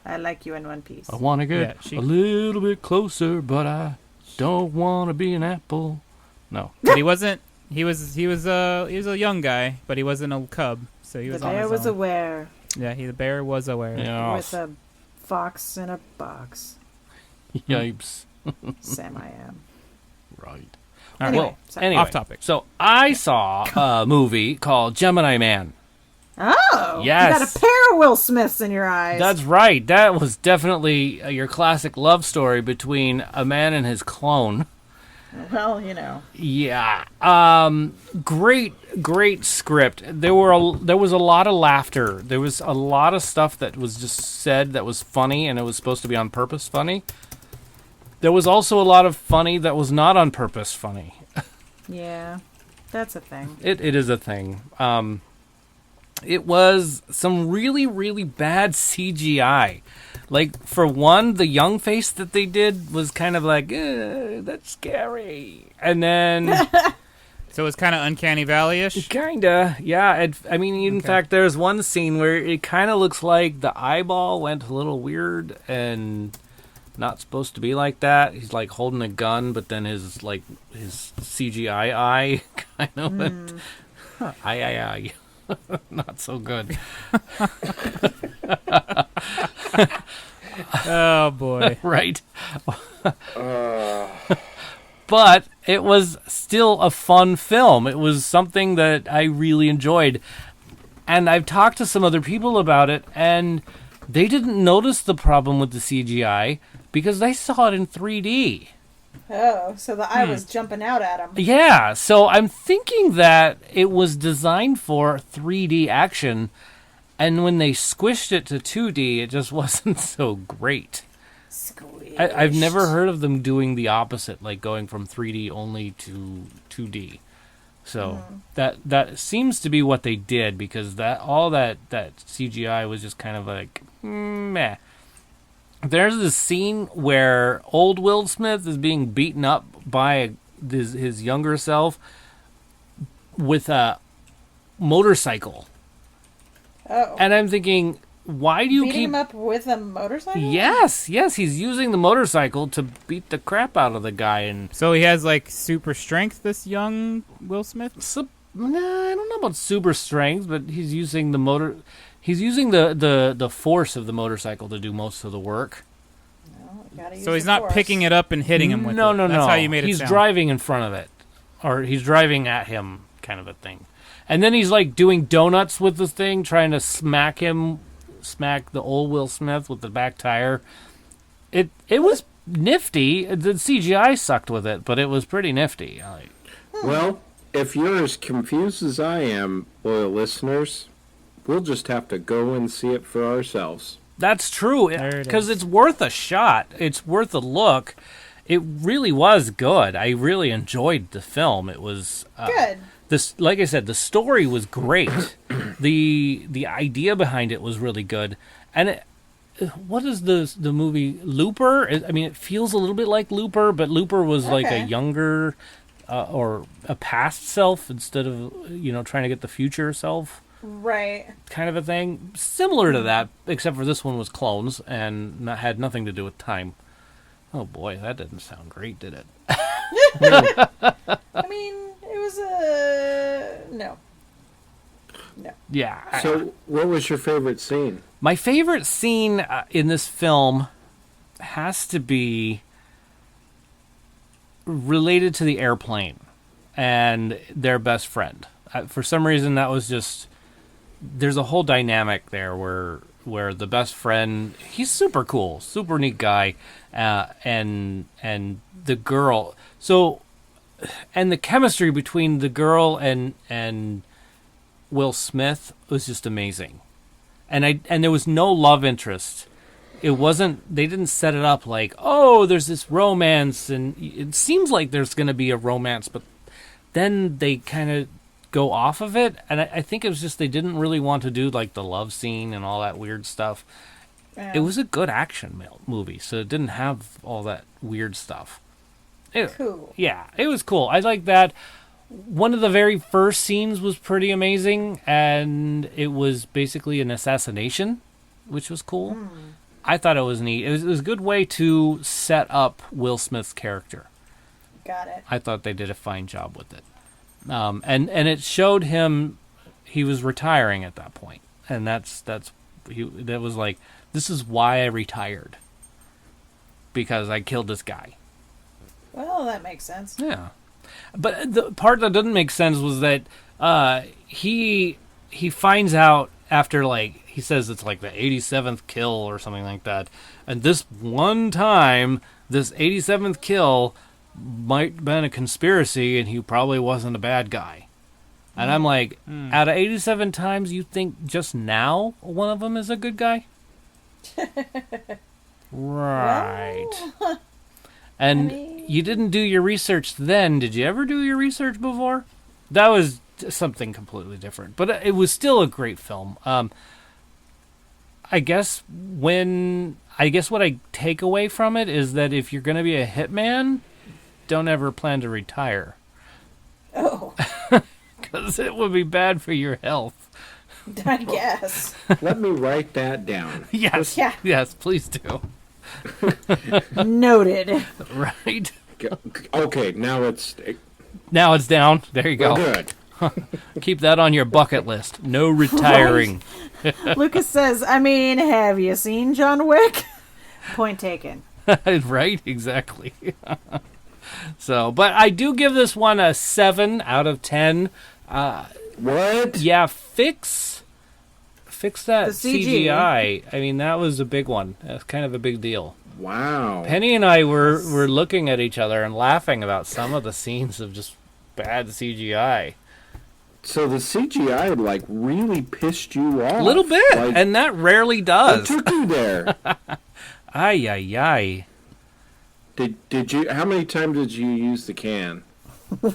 I like you in one piece. I want to get a little bit closer, but I don't want to be an apple. No. But he wasn't. He was a young guy, but he wasn't a cub, so he was The on bear his was own. aware. Yeah, the bear was aware. Yeah. With a fox in a box. Yipes. Sam I am. Right. Anyway, Anyway, off topic. So I saw a movie called Gemini Man. Oh! Yes. You got a pair of Will Smiths in your eyes. That's right. That was definitely your classic love story between a man and his clone. Well, you know. Yeah. Great script. There was a lot of laughter. There was a lot of stuff that was just said that was funny, and it was supposed to be on purpose funny. There was also a lot of funny that was not on purpose funny. Yeah. That's a thing. It is a thing. It was some really, really bad CGI. Like, for one, the young face that they did was kind of like, that's scary. And then... So it was kind of Uncanny Valley-ish? Kinda, yeah. In fact, there's one scene where it kind of looks like the eyeball went a little weird and not supposed to be like that. He's, like, holding a gun, but then his CGI eye kind of went... Eye. Not so good. Oh, boy. Right. But it was still a fun film. It was something that I really enjoyed. And I've talked to some other people about it, and they didn't notice the problem with the CGI because they saw it in 3D. Oh, so the eye was jumping out at him. Yeah, so I'm thinking that it was designed for 3D action, and when they squished it to 2D, it just wasn't so great. Squished. I've never heard of them doing the opposite, like going from 3D only to 2D. So that seems to be what they did, because that CGI was just kind of like meh. There's this scene where old Will Smith is being beaten up by his younger self with a motorcycle. Oh. And I'm thinking, why do you Beating him up with a motorcycle? Yes, he's using the motorcycle to beat the crap out of the guy. And So he has, like, super strength, this young Will Smith? I don't know about super strength, but he's using the motor... He's using the force of the motorcycle to do most of the work. So he's not picking it up and hitting him with it. No. That's how you made it He's sound. driving in front of it. Or he's driving at him, kind of a thing. And then he's like doing donuts with the thing, trying to smack the old Will Smith with the back tire. It was nifty. The CGI sucked with it, but it was pretty nifty. Well, if you're as confused as I am, loyal listeners, we'll just have to go and see it for ourselves. That's true, because it's worth a shot. It's worth a look. It really was good. I really enjoyed the film. It was good. Like I said, the story was great. the idea behind it was really good. And what is the movie Looper? It feels a little bit like Looper, but Looper was like a younger or a past self instead of trying to get the future self. Right. Kind of a thing. Similar to that, except for this one was clones and had nothing to do with time. Oh boy, that didn't sound great, did it? It was a... No. Yeah. So, what was your favorite scene? My favorite scene in this film has to be related to the airplane and their best friend. For some reason, that was just... There's a whole dynamic there where the best friend, he's super cool, super neat guy, and the girl. So, and the chemistry between the girl and Will Smith was just amazing. And there was no love interest it wasn't. They didn't set it up like, oh, there's this romance, and it seems like there's going to be a romance, but then they kind of go off of it, and I think it was just they didn't really want to do like the love scene and all that weird stuff. Yeah. It was a good action movie, so it didn't have all that weird stuff. Cool. Yeah, it was cool. I like that. One of the very first scenes was pretty amazing, and it was basically an assassination, which was cool. I thought it was neat. It was a good way to set up Will Smith's character. Got it. I thought they did a fine job with it. And it showed him he was retiring at that point, and that was like, this is why I retired, because I killed this guy. Well, that makes sense. Yeah, but the part that didn't make sense was that he finds out after, like, he says it's like the 87th kill or something like that, and this one time, this 87th kill might have been a conspiracy, and he probably wasn't a bad guy. And I'm like, out of 87 times, you think just now one of them is a good guy? Right. Well, and I mean, you didn't do your research then. Did you ever do your research before? That was something completely different. But it was still a great film. I guess what I take away from it is that if you're going to be a hitman, don't ever plan to retire. Oh, Because it would be bad for your health. I guess. Let me write that down. Yes. Yeah. Yes, please do. Noted. Right? Okay, now it's Now it's down. There you go. good. Keep that on your bucket list. No retiring. Lucas says, I mean, have you seen John Wick? Point taken. Right? Exactly. So, but I do give this one a 7 out of 10. What? Yeah, fix that The CG. CGI. I mean, that was a big one. That's kind of a big deal. Wow. Penny and I were looking at each other and laughing about some of the scenes of just bad CGI. So the CGI like really pissed you off. A little bit, Like, and that rarely what does. took you there? Ay, ay, ay. Did you? How many times did you use the can?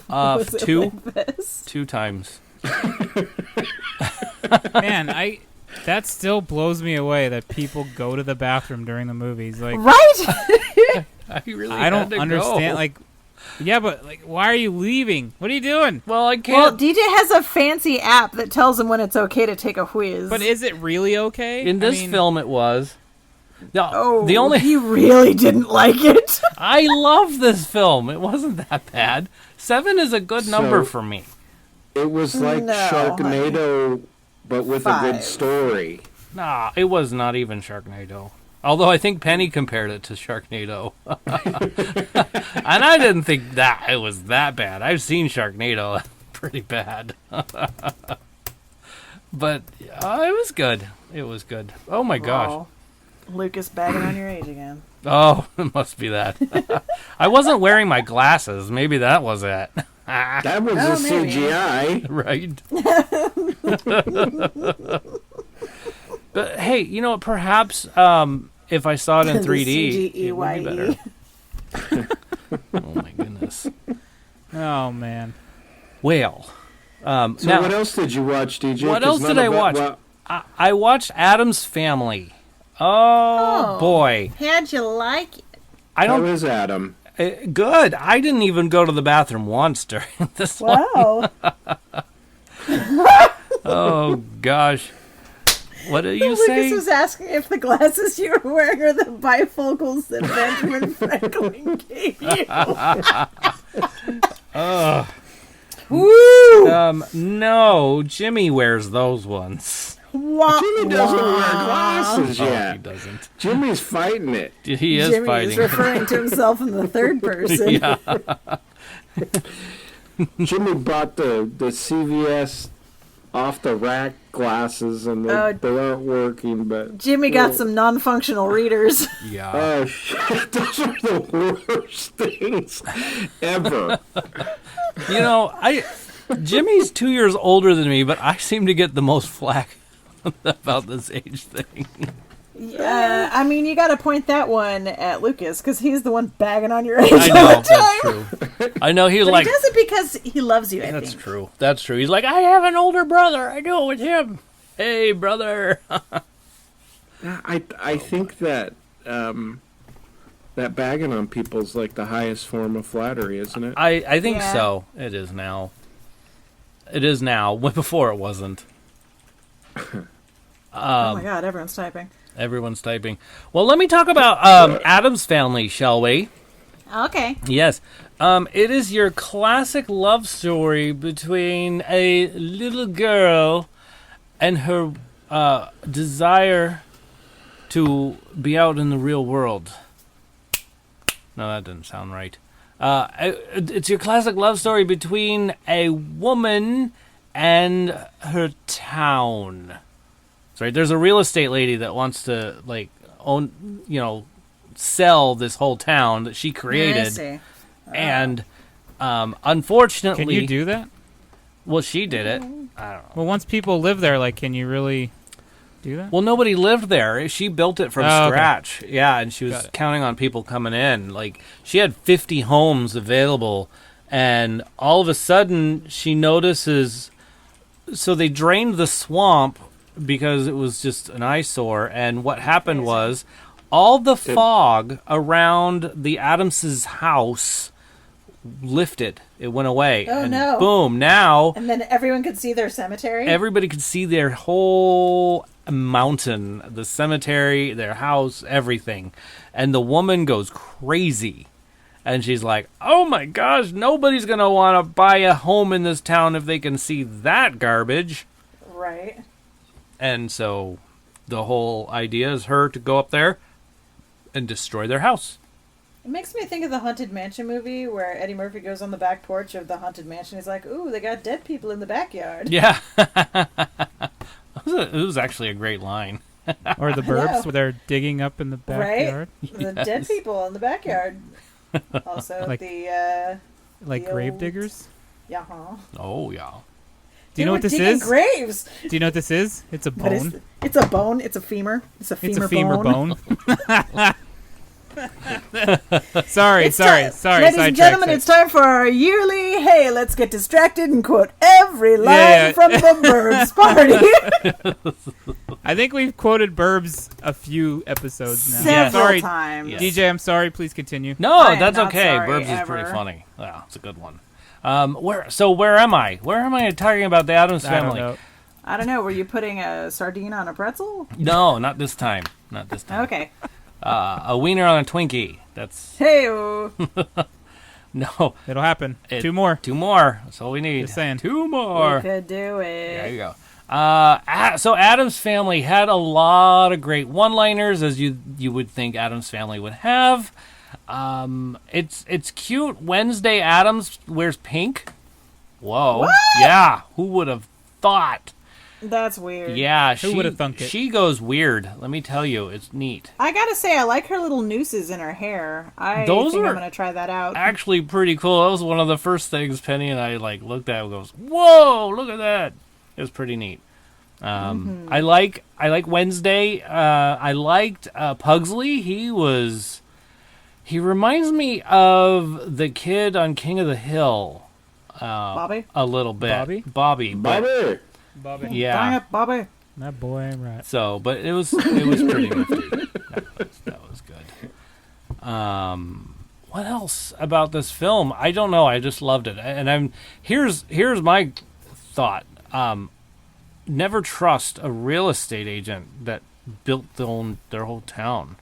Was it Two. like this? 2 times. Man, that still blows me away that people go to the bathroom during the movies. Like, Right? I really I had don't to understand. go. Like, yeah, but like, why are you leaving? What are you doing? Well, I Well, can't. DJ has a fancy app that tells him when it's okay to take a whiz. But is it really okay? In this I mean, film, it was. No, Oh, the only he really didn't like it. I love this film. It wasn't that bad. 7 is a good number So- for me. It was like No, Sharknado, but with a 5. good story. Nah, it was not even Sharknado. Although I think Penny compared it to Sharknado. And I didn't think that it was that bad. I've seen Sharknado. Pretty bad. But it was good. It was good. Oh my gosh. Oh, Lucas bagging on your age again. Oh, it must be that. I wasn't wearing my glasses. Maybe that was it. That was Oh, a maybe. CGI. Right. But hey, you know what? Perhaps if I saw it in 3D, it would be better. Oh my goodness. Oh man. Well, So now, what else did you watch, DJ? What 'Cause else did none I of it- watch? well, I watched Addams Family. Oh boy, How'd you like it? I how don't. is Adam? Good. I didn't even go to the bathroom once during this one. Wow. Oh gosh. What did you Lucas say? was asking if the glasses you were wearing are the bifocals that Benjamin Franklin gave you. Woo! No, Jimmy wears those ones. Wah, Jimmy doesn't wear wah. glasses Oh, he yet. doesn't. Jimmy's fighting it. He is Jimmy fighting. is referring to himself in the third person. Yeah. Jimmy bought the CVS off the rack glasses, and they aren't working. But Jimmy got some non-functional readers. Yeah. oh shit, those are the worst things ever. You know, Jimmy's 2 years older than me, but I seem to get the most flack about this age thing. Yeah, I mean, you got to point that one at Lucas because he's the one bagging on your age. I know, that's true. I know he's But like. he does it because he loves you. That's true. That's true. He's like, I have an older brother. I do it with him. Hey, brother. I think that that bagging on people is like the highest form of flattery, isn't it? I think so. It is now. It is now. Before it wasn't. Oh my God! Everyone's typing. Everyone's typing. Well, let me talk about Addams Family, shall we? Okay. Yes. It is your classic love story between a little girl and her desire to be out in the real world. No, that didn't sound right. It's your classic love story between a woman and her town. Right, there's a real estate lady that wants to own, sell this whole town that she created. I see. And unfortunately, Can you do that? Well, she did it. I don't know. Well, once people live there, can you really do that? Well, nobody lived there. She built it from scratch. Okay. Yeah, and she was counting on people coming in. She had 50 homes available, and all of a sudden she notices. So they drained the swamp because it was just an eyesore, and what happened was all the fog around the Addams' house lifted. It went away. Oh, and no. Boom, now... And then everyone could see their cemetery? Everybody could see their whole mountain, the cemetery, their house, everything. And the woman goes crazy. And she's like, oh my gosh, nobody's going to want to buy a home in this town if they can see that garbage. Right. And so the whole idea is her to go up there and destroy their house. It makes me think of the Haunted Mansion movie where Eddie Murphy goes on the back porch of the Haunted Mansion. He's like, ooh, they got dead people in the backyard. Yeah. It was actually a great line. Or the Burbs where they're digging up in the backyard. Right? The dead people in the backyard. Also, like grave diggers? Yeah. Huh? Oh, yeah. Do you know what this is? Graves. Do you know what this is? It's a bone. It's a bone. It's a femur. It's a femur bone. Sorry. Ladies and gentlemen, it's time for our yearly, hey, let's get distracted and quote every line from the Burbs party. I think we've quoted Burbs a few episodes now. Several times. Yes. DJ, I'm sorry. Please continue. No, that's okay. Sorry, Burbs is pretty funny. Yeah, it's a good one. Where am I? Where am I talking about the Addams Family? I don't know. Were you putting a sardine on a pretzel? No, not this time. Okay. A wiener on a Twinkie. That's... Hey-o. No. It'll happen. Two more. That's all we need. Just saying. 2 more. You could do it. There you go. So Addams Family had a lot of great one-liners, as you would think Addams Family would have. It's cute. Wednesday Addams wears pink. Whoa. What? Yeah. Who would have thought? That's weird. Yeah. Who would have thunk it? She goes weird. Let me tell you. It's neat. I gotta say, I like her little nooses in her hair. I think I'm gonna try that out. Actually pretty cool. That was one of the first things Penny and I looked at and goes, whoa, look at that. It was pretty neat. I like Wednesday. I liked Pugsley. He reminds me of the kid on King of the Hill. Bobby? A little bit. Bobby. Bobby. Yeah. Dang it, Bobby. That boy, right. So, but it was pretty nifty. That was good. What else about this film? I don't know. I just loved it. And here's my thought. Never trust a real estate agent that built their whole town.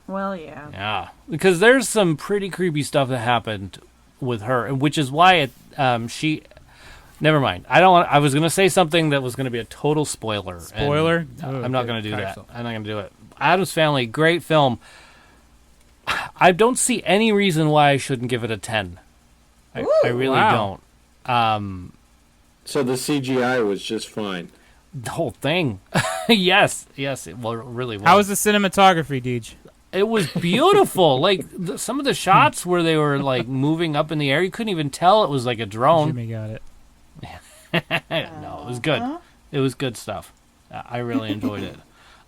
Well, yeah. Yeah, because there's some pretty creepy stuff that happened with her, which is why she. Never mind. I was going to say something that was going to be a total spoiler. Spoiler? I'm not going to do that. I'm not going to do it. Addams Family, great film. I don't see any reason why I shouldn't give it a 10. I really don't. So the CGI was just fine. The whole thing. Yes, it really was. How was the cinematography, Deej? It was beautiful. Some of the shots where they were moving up in the air, you couldn't even tell it was like a drone. Jimmy got it. No, it was good. It was good stuff. I really enjoyed it.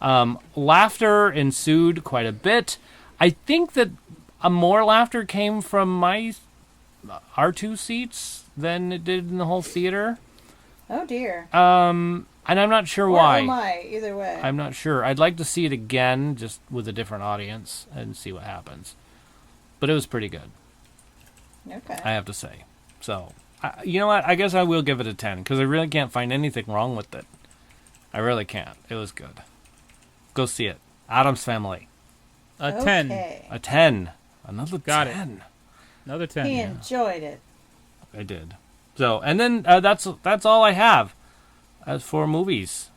Laughter ensued quite a bit. I think that more laughter came from our two seats than it did in the whole theater. Oh dear. And I'm not sure why. Or am I? Either way. I'm not sure. I'd like to see it again, just with a different audience, and see what happens. But it was pretty good. Okay. I have to say. So, you know what? I guess I will give it a 10, because I really can't find anything wrong with it. I really can't. It was good. Go see it. Addams Family. A 10. A 10. Another Got 10. it. Another 10. He enjoyed it. I did. So, and then that's all I have as for movies.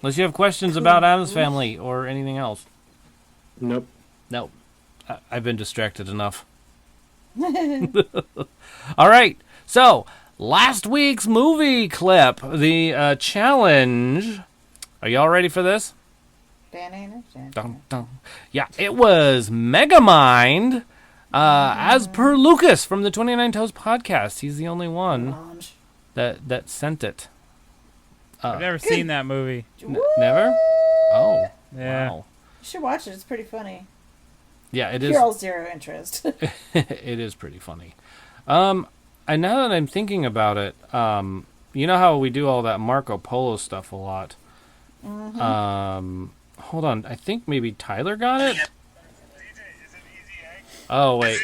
Unless you have questions about Addams Family or anything else. Nope. Nope. I've been distracted enough. All right. So, last week's movie clip, the challenge. Are y'all ready for this? Dun, dun. Yeah, it was Megamind, as per Lucas from the 29 Toes podcast. He's the only one that sent it. I've never seen that movie. Never? Oh, Yeah. wow. You should watch it. It's pretty funny. Yeah, it is. Pure zero interest. It is pretty funny. And now that I'm thinking about it, you know how we do all that Marco Polo stuff a lot. Hold on, I think maybe Tyler got it. Oh wait,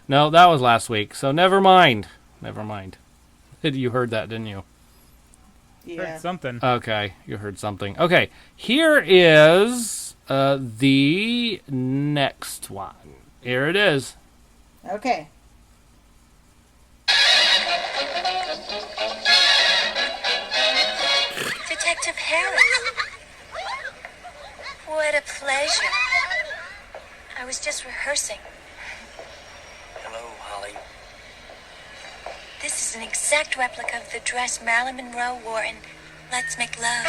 no, that was last week. So never mind. Never mind. You heard that, didn't you? Yeah. Heard something. Okay, you heard something. Okay, here is the next one. Here it is. Okay. Detective Harris. What a pleasure. I was just rehearsing. Hello, Holly. This is an exact replica of the dress Marilyn Monroe wore in Let's Make Love.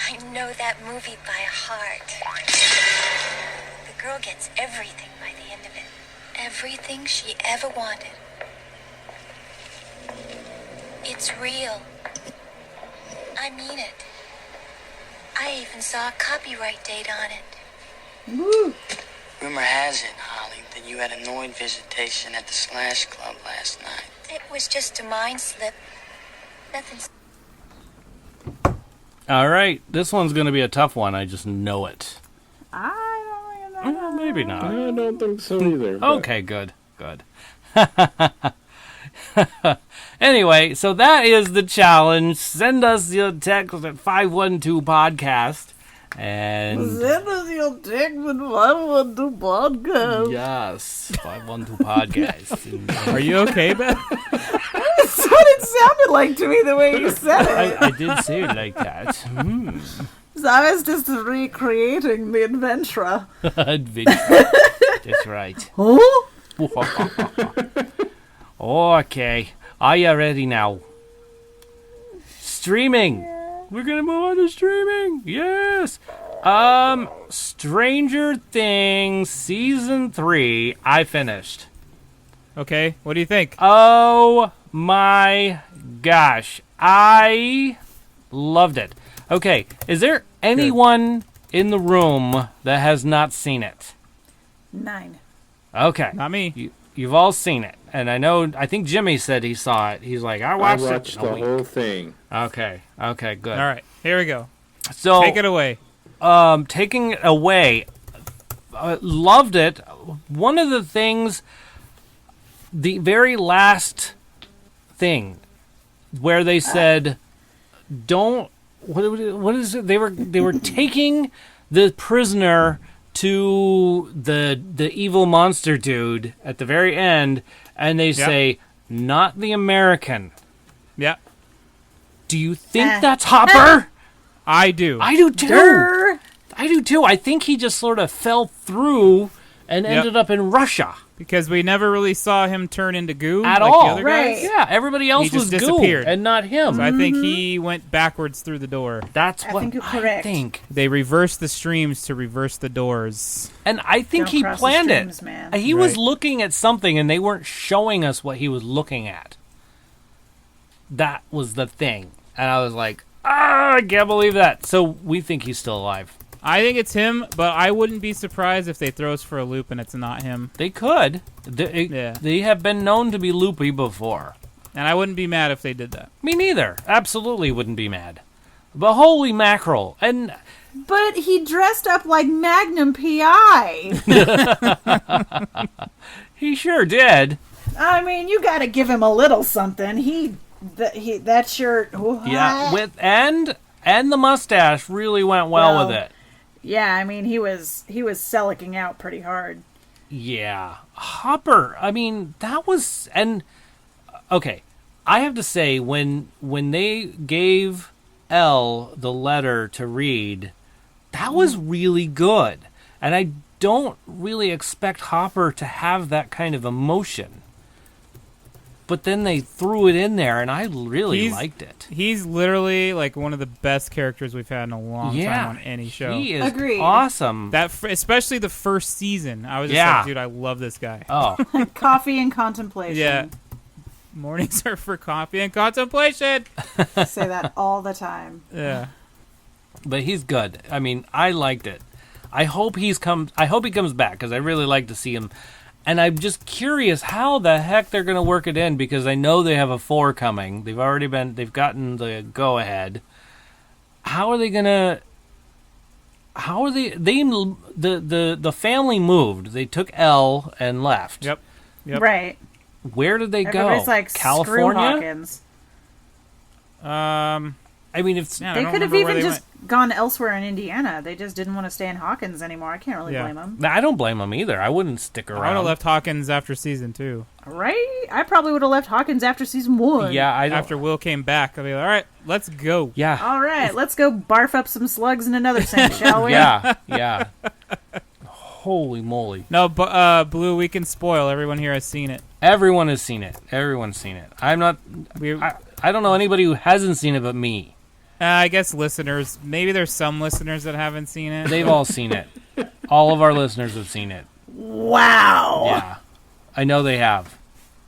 I know that movie by heart. The girl gets everything by the end of it. Everything she ever wanted. It's real. I mean it. I even saw a copyright date on it. Woo. Rumor has it, Holly, that you had annoyed visitation at the Slash Club last night. It was just a mind slip. Nothing. All right, this one's going to be a tough one. I just know it. I don't really know. Maybe not. I don't think so either. but- Okay, good. Anyway, so that is the challenge. Send us your text at 512-podcast. And Send us your text at 512 podcast. yes, 512-podcast. Are you okay, Beth? That's what it sounded like to me the way you said it. I did say it like that. So I was just recreating the adventure. Adventure. That's right. Oh? Okay. Are you ready now? Streaming. We're gonna move on to streaming. Yes. Stranger Things Season 3. I finished. Okay, what do you think? Oh my gosh. I loved it. Okay, is there anyone in the room that has not seen it? 9. Okay. Not me. You've all seen it. And I think Jimmy said he saw it. He's like, I I watched watched it. in a the week." whole thing. Okay, good. All right, here we go. So Take it away. taking it away, loved it. One of the things, the very last thing, where they said, "Don't." What is it? They were taking the prisoner to the evil monster dude at the very end, and they say, "Not the American." Yeah, Do you think that's Hopper? I do. I do too. I do too. I think he just sort of fell through and ended up in Russia. Because we never really saw him turn into goo At like all. the other guys. Yeah, everybody else He just was disappeared. goo and not him. So I think he went backwards through the door. That's I what think you're I correct. think. They reversed the streams to reverse the doors. And I think Don't he cross the planned streams, it. man. He was Right. looking at something and they weren't showing us what he was looking at. That was the thing. And I was like, I can't believe that. So we think he's still alive. I think it's him, but I wouldn't be surprised if they throw us for a loop and it's not him. They could. They have been known to be loopy before. And I wouldn't be mad if they did that. Me neither. Absolutely wouldn't be mad. But holy mackerel. But he dressed up like Magnum P.I. He sure did. I mean, you got to give him a little something. That shirt. Yeah, and the mustache really went well with it. Yeah, I mean, he was sellicking out pretty hard. Yeah. Hopper, I mean, that was... And, okay, I have to say, when they gave Elle the letter to read, that was really good. And I don't really expect Hopper to have that kind of emotion. But then they threw it in there, and I really liked it. He's literally like one of the best characters we've had in a long time on any show. He is awesome. Especially the first season. I was just like, dude, I love this guy. Oh. Coffee and contemplation. Yeah. Mornings are for coffee and contemplation. I say that all the time. Yeah. But he's good. I mean, I liked it. I hope he comes back, because I really like to see him. And I'm just curious how the heck they're going to work it in, because I know they have a 4 coming. They've gotten the go ahead. How are they going to? The family moved. They took Elle and left. Yep. Right. Where did they go? Everybody's like, California? Screw Hawkins. I mean, they could have even just gone elsewhere in Indiana. They just didn't want to stay in Hawkins anymore. I can't really blame them. I don't blame them either. I wouldn't stick around. I would have left Hawkins after season 2. Right? I probably would have left Hawkins after season 1. Yeah, after Will came back, I'd be like, all right, let's go. Yeah. All right, let's go barf up some slugs in another sink, shall we? Yeah. Holy moly. No, but Blue, we can spoil. Everyone here has seen it. Everyone has seen it. Everyone's seen it. I'm not... I don't know anybody who hasn't seen it but me. I guess listeners. Maybe there's some listeners that haven't seen it. They've all seen it. All of our listeners have seen it. Wow. Yeah. I know they have.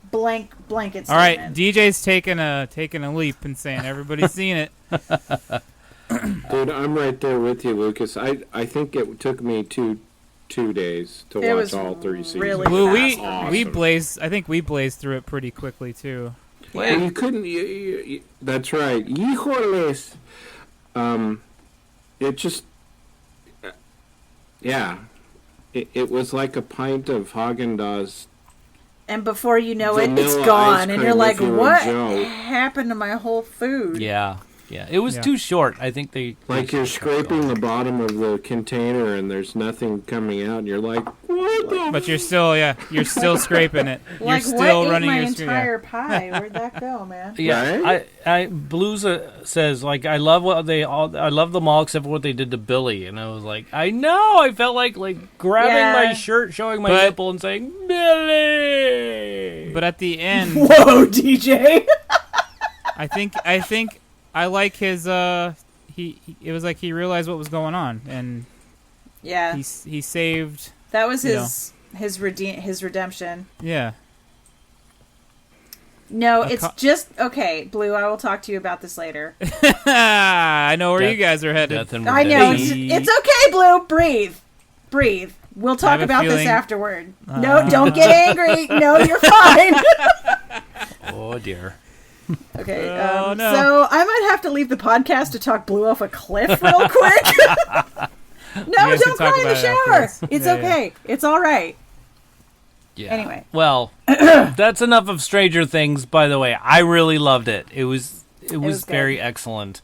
Blanket all statement. right, DJ's taking a leap and saying everybody's seen it. Dude, I'm right there with you, Lucas. I think it took me two days to watch all 3 seasons. Really Blue, fast. we blazed. I think we blazed through it pretty quickly too. Well, you couldn't. That's right. Híjoles. It just. Yeah. It was like a pint of Haagen-Dazs. And before you know it, Vanilla it's ice gone. And cream you're like, if you were what Joe. happened to my whole food? Yeah. It was too short. I think they... Like you're scraping the bottom of the container and there's nothing coming out and you're like, what the... But you're still scraping it. You're Like, still what running ate my your entire pie? Where'd that go, man? Yeah, Right? I Blues says, like, I love I love them all except for what they did to Billy. And I was like, I know! I felt like grabbing my shirt, showing my nipple, and saying, Billy! But at the end... Whoa, DJ! I think I like his it was like he realized what was going on and yeah, he saved. That was his redemption. Yeah. No, it's just okay, Blue. I will talk to you about this later. I know where you guys are headed. I know it's okay, Blue. Breathe. We'll talk about this afterward. No, don't get angry. No, you're fine. Oh dear. Okay, no. So I might have to leave the podcast to talk Blue off a cliff real quick. No, don't cry in the shower. It's okay. Yeah. It's all right. Yeah. Anyway. Well, that's enough of Stranger Things, by the way. I really loved it. It was very excellent.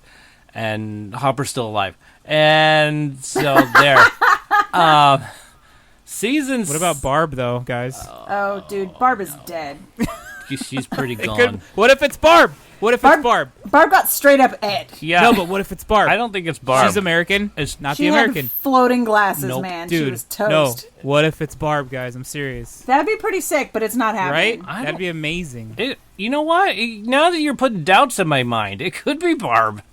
And Hopper's still alive. And so there. What about Barb, though, guys? Oh, dude, Barb is dead. She's pretty gone. What if it's Barb? It's Barb? Barb got straight up Ed. Yeah. No, but what if it's Barb? I don't think it's Barb. She's American. It's not she the American. Had floating glasses, nope. man. Dude, she was toast. No. What if it's Barb, guys? I'm serious. That'd be pretty sick, but it's not happening. Right? That'd be amazing. You know what? Now that you're putting doubts in my mind, it could be Barb.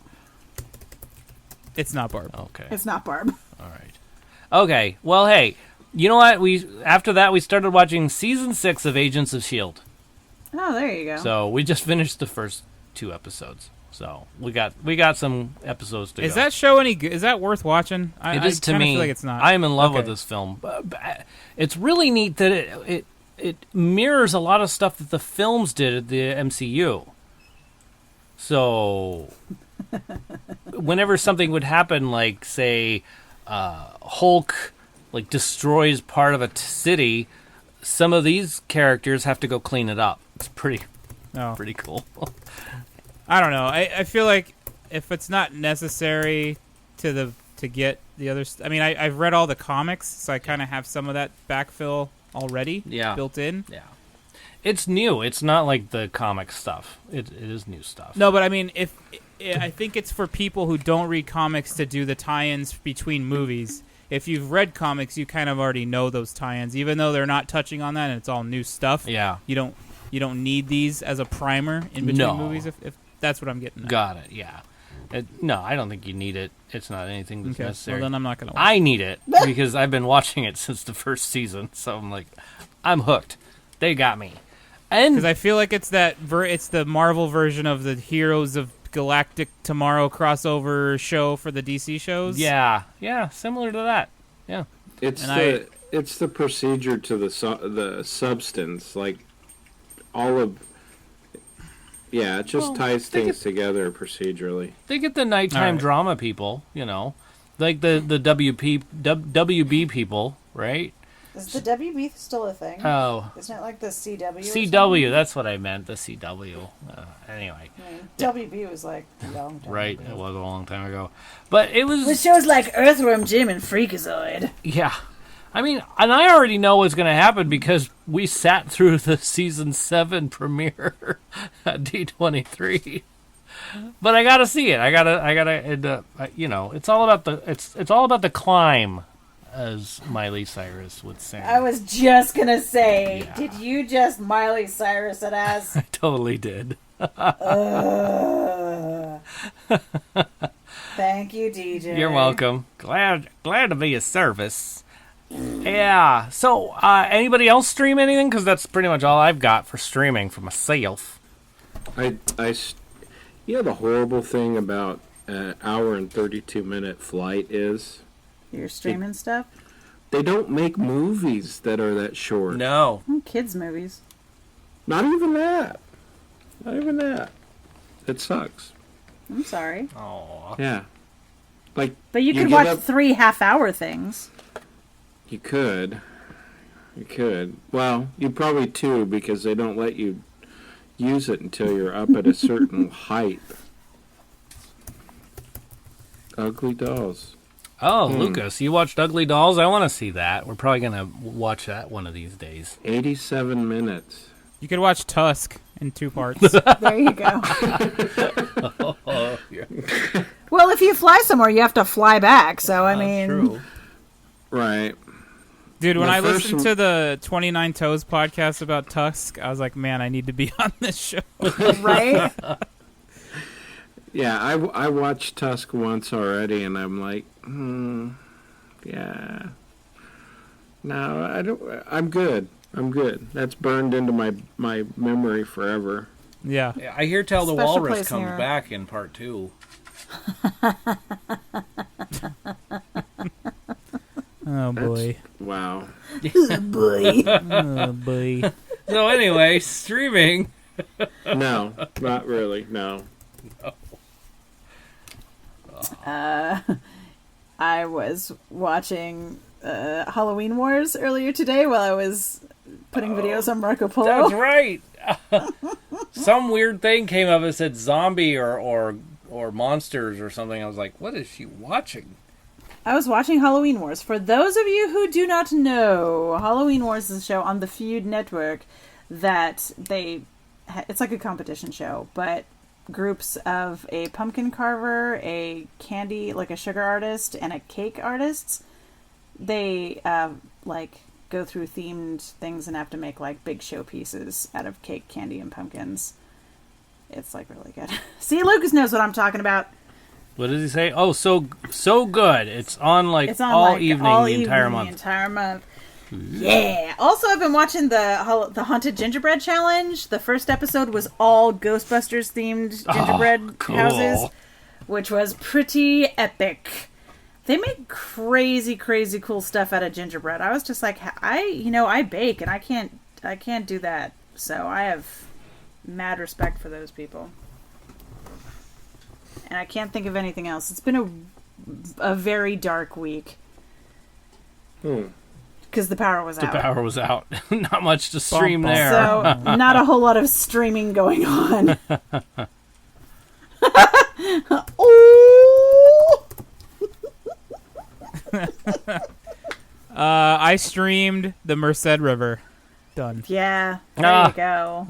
It's not Barb. Okay. It's not Barb. All right. Okay. Well, hey, you know what? After that, we started watching season 6 of Agents of S.H.I.E.L.D. Oh, there you go. So we just finished the first 2 episodes. So we got some episodes to go. Is that show any good? Is that worth watching? It is to me. Feel like it's not. I am in love with this film. But it's really neat that it mirrors a lot of stuff that the films did at the MCU. So whenever something would happen, like say Hulk like destroys part of a city, some of these characters have to go clean it up. It's pretty cool. I don't know. I feel like if it's not necessary to get the others. I mean, I've read all the comics, so I kind of have some of that backfill already built in. Yeah. It's new. It's not like the comic stuff. It is new stuff. No, but I mean, I think it's for people who don't read comics to do the tie-ins between movies. If you've read comics, you kind of already know those tie-ins, even though they're not touching on that and it's all new stuff. Yeah. You don't need these as a primer in between movies. If that's what I'm getting at. Got it. Yeah. No, I don't think you need it. It's not anything that's necessary. Well, then I'm not going to watch I need it because I've been watching it since the first season, so I'm like, I'm hooked. They got me. Because I feel like it's it's the Marvel version of the Heroes of Galactic Tomorrow crossover show for the DC shows. Yeah, similar to that. Yeah, it's the procedure to the substance, like all of. Yeah, it just ties things together procedurally. They get the nighttime drama people, like the WB people, right? Is the WB still a thing? Oh. Isn't it like the CW? CW, that's what I meant, the CW. Anyway. WB was like a long time right, ago. It was a long time ago. But it was... With shows like Earthworm Jim and Freakazoid. Yeah. I mean, and I already know what's going to happen because we sat through the Season 7 premiere at D23. But I got to see it. I gotta, it's all about the climb, as Miley Cyrus would say. I was just gonna say, did you just Miley Cyrus it as? I totally did. Thank you, DJ. You're welcome. Glad to be of service. Yeah. So, anybody else stream anything? Because that's pretty much all I've got for streaming for myself. The horrible thing about an hour and 32-minute flight is... You're streaming stuff? They don't make movies that are that short. No. Kids' movies. Not even that. It sucks. I'm sorry. Oh. Yeah. But you could watch 3 half-hour things. You could. Well, you probably 2 because they don't let you use it until you're up at a certain height. Ugly Dolls. Oh, Lucas, you watched Ugly Dolls? I want to see that. We're probably going to watch that one of these days. 87 minutes. You could watch Tusk in 2 parts. There you go. Well, if you fly somewhere, you have to fly back. So, I mean... True. Right. Dude, when I listened to the 29 Toes podcast about Tusk, I was like, man, I need to be on this show. Right? Yeah, I watched Tusk once already, and I'm like, yeah. No, I don't. I'm good. That's burned into my memory forever. Yeah. I hear tell the Special Walrus place comes here. back in part 2. Oh, boy. Wow. Oh, boy. Oh, boy. So anyway, streaming. No, not really. No. I was watching Halloween Wars earlier today while I was putting videos on Marco Polo. That's right. Some weird thing came up and said zombie or monsters or something. I was like, what is she watching? I was watching Halloween Wars. For those of you who do not know, Halloween Wars is a show on the Feud Network that it's like a competition show, but groups of a pumpkin carver, a candy, like a sugar artist, and a cake artist, they go through themed things and have to make like big showpieces out of cake, candy, and pumpkins. It's like really good. See, Lucas knows what I'm talking about. What does he say? Oh, so good. It's on all evening the entire month. Yeah. Also, I've been watching the Haunted Gingerbread Challenge. The first episode was all Ghostbusters themed gingerbread houses, which was pretty epic. They make crazy, crazy cool stuff out of gingerbread. I was just like, I bake and I can't do that. So I have mad respect for those people. And I can't think of anything else. It's been a very dark week. Because the power was out. The power was out. Not much to stream there. So, not a whole lot of streaming going on. I streamed the Merced River. Done. Yeah. There you go.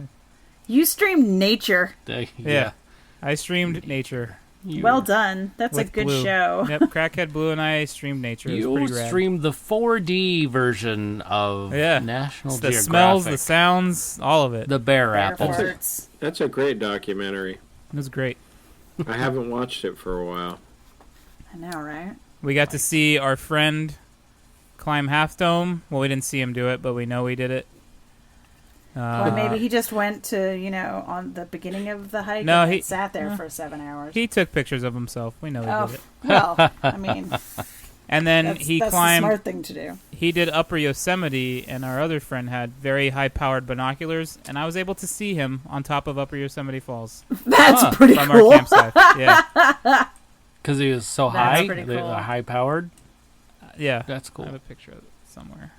You streamed nature. Yeah. I streamed nature. Well done. That's a good Blue. show. Yep, Crackhead Blue and I streamed nature. It was pretty rad. You streamed the 4D version of National Geographic. The smells, the sounds, all of it. The bear apple. That's a great documentary. It was great. I haven't watched it for a while. I know, right? We got to see our friend climb Half Dome. Well, we didn't see him do it, but we know he did it. Or maybe he just went to, on the beginning of the hike he sat there for 7 hours. He took pictures of himself. We know he did it. Well, I mean... And then that's climbed... the smart thing to do. He did Upper Yosemite, and our other friend had very high-powered binoculars, and I was able to see him on top of Upper Yosemite Falls. That's pretty from cool. Our campsite. Yeah. Because he was so high? Pretty cool. High-powered? Yeah. That's cool. I have a picture of it somewhere.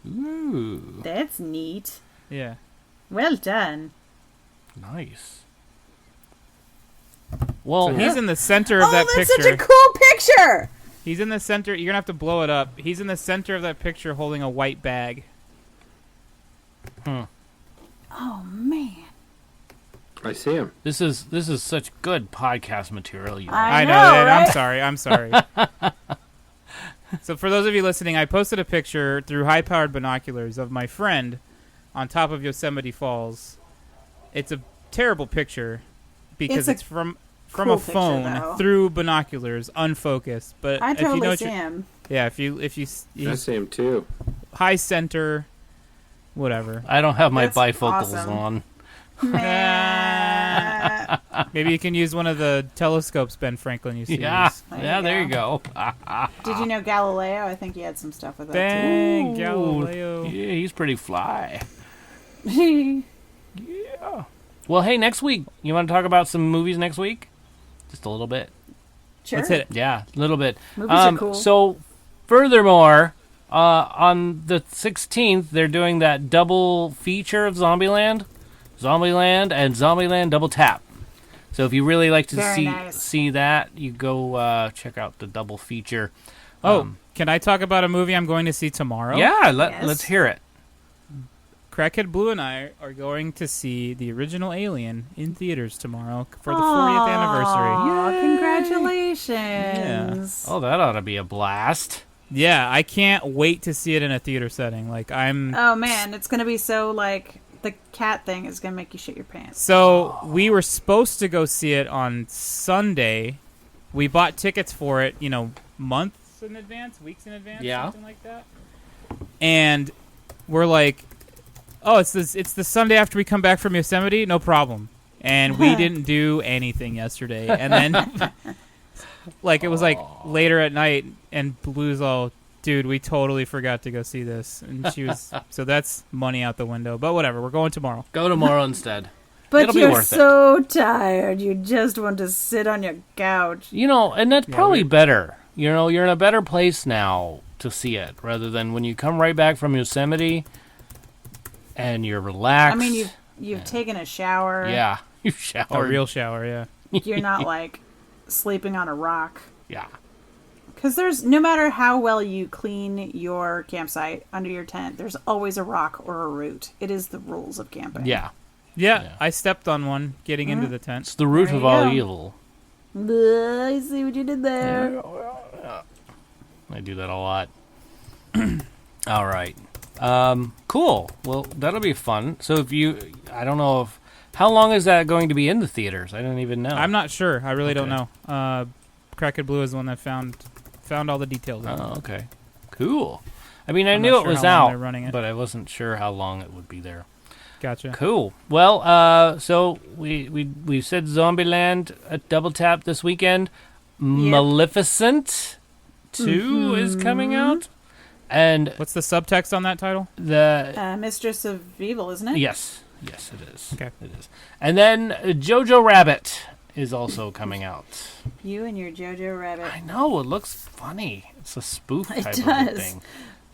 Ooh. That's neat. Yeah. Well done. Nice. Well, so he's in the center of that picture. Oh, that's such a cool picture! He's in the center. You're going to have to blow it up. He's in the center of that picture holding a white bag. Oh, man. I see him. This is such good podcast material. I know, right? I'm sorry. So for those of you listening, I posted a picture through high-powered binoculars of my friend on top of Yosemite Falls. It's a terrible picture because it's from cool a phone picture, through binoculars, unfocused. But I if you totally know see him. Yeah, if you I see him too. High center, whatever. I don't have my That's bifocals awesome. on. Maybe you can use one of the telescopes Ben Franklin used to use. There you go. Did you know Galileo? I think he had some stuff with that Bang, Galileo. Yeah, he's pretty fly. too. Yeah. Well, hey, next week, you want to talk about some movies next week? Just a little bit. Sure. Let's hit it. Yeah, a little bit. Movies are cool. So, furthermore, on the 16th, they're doing that double feature of Zombieland and Zombieland Double Tap. So if you really like to see that, you go check out the double feature. Can I talk about a movie I'm going to see tomorrow? Yeah, let's hear it. Crackhead Blue and I are going to see the original Alien in theaters tomorrow for the 40th anniversary. Oh, congratulations. Oh, that ought to be a blast. Yeah, I can't wait to see it in a theater setting. Oh, man, it's going to be so, the cat thing is going to make you shit your pants. So, we were supposed to go see it on Sunday. We bought tickets for it, months in advance, weeks in advance, something like that. And we're like, oh, it's the Sunday after we come back from Yosemite? No problem. And we didn't do anything yesterday. And then, it was later at night, and Blue's all, dude, we totally forgot to go see this. And she was, so that's money out the window. But whatever, we're going tomorrow. Go tomorrow instead. But you're so tired, you just want to sit on your couch. And that's probably better. You're in a better place now to see it, rather than when you come right back from Yosemite and you're relaxed. I mean, you've taken a shower. Yeah, you showered. A real shower, yeah. You're not, sleeping on a rock. Yeah. Because there's, no matter how well you clean your campsite under your tent, there's always a rock or a root. It is the rules of camping. Yeah. Yeah, I stepped on one getting into the tent. It's the root of all evil. I see what you did there. Yeah. I do that a lot. All right. Cool. Well, that'll be fun. So I don't know how long is that going to be in the theaters? I don't even know. I'm not sure. I really don't know. Crackhead Blue is the one that found all the details. Oh, okay. Cool. I mean, I I'm knew not it sure was how long out, they're running it. but I wasn't sure how long it would be there. Gotcha. Cool. Well, so we said Zombieland at Double Tap this weekend. Maleficent 2 is coming out. And what's the subtext on that title? The Mistress of Evil, isn't it? Yes, it is. Okay, it is. And then Jojo Rabbit is also coming out. You and your Jojo Rabbit. I know, it looks funny. It's a spoof type of thing.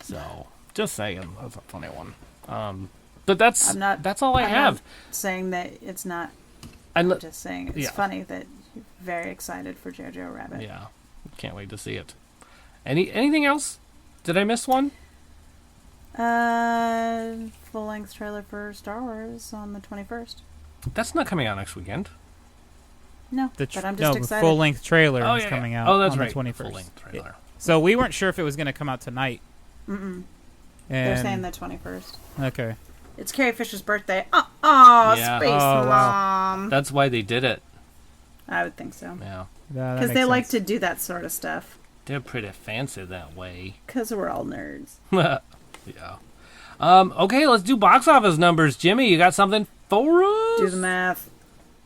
So, just saying, that's a funny one. But that's all I have. Not saying that it's not. I'm just saying it's funny that you're very excited for Jojo Rabbit. Yeah, can't wait to see it. Anything else? Did I miss one? Full-length trailer for Star Wars on the 21st. That's not coming out next weekend. No, but I'm just excited. The full-length trailer is coming out. Oh, that's on right. The 21st. Full-length trailer. So we weren't sure if it was going to come out tonight. They're saying the 21st. Okay. It's Carrie Fisher's birthday. Oh, yeah. Space Mom. Wow. That's why they did it. I would think so. Yeah. Because they like to do that sort of stuff. They're pretty fancy that way. Because we're all nerds. Yeah. Okay, let's do box office numbers. Jimmy, you got something for us? Do the math.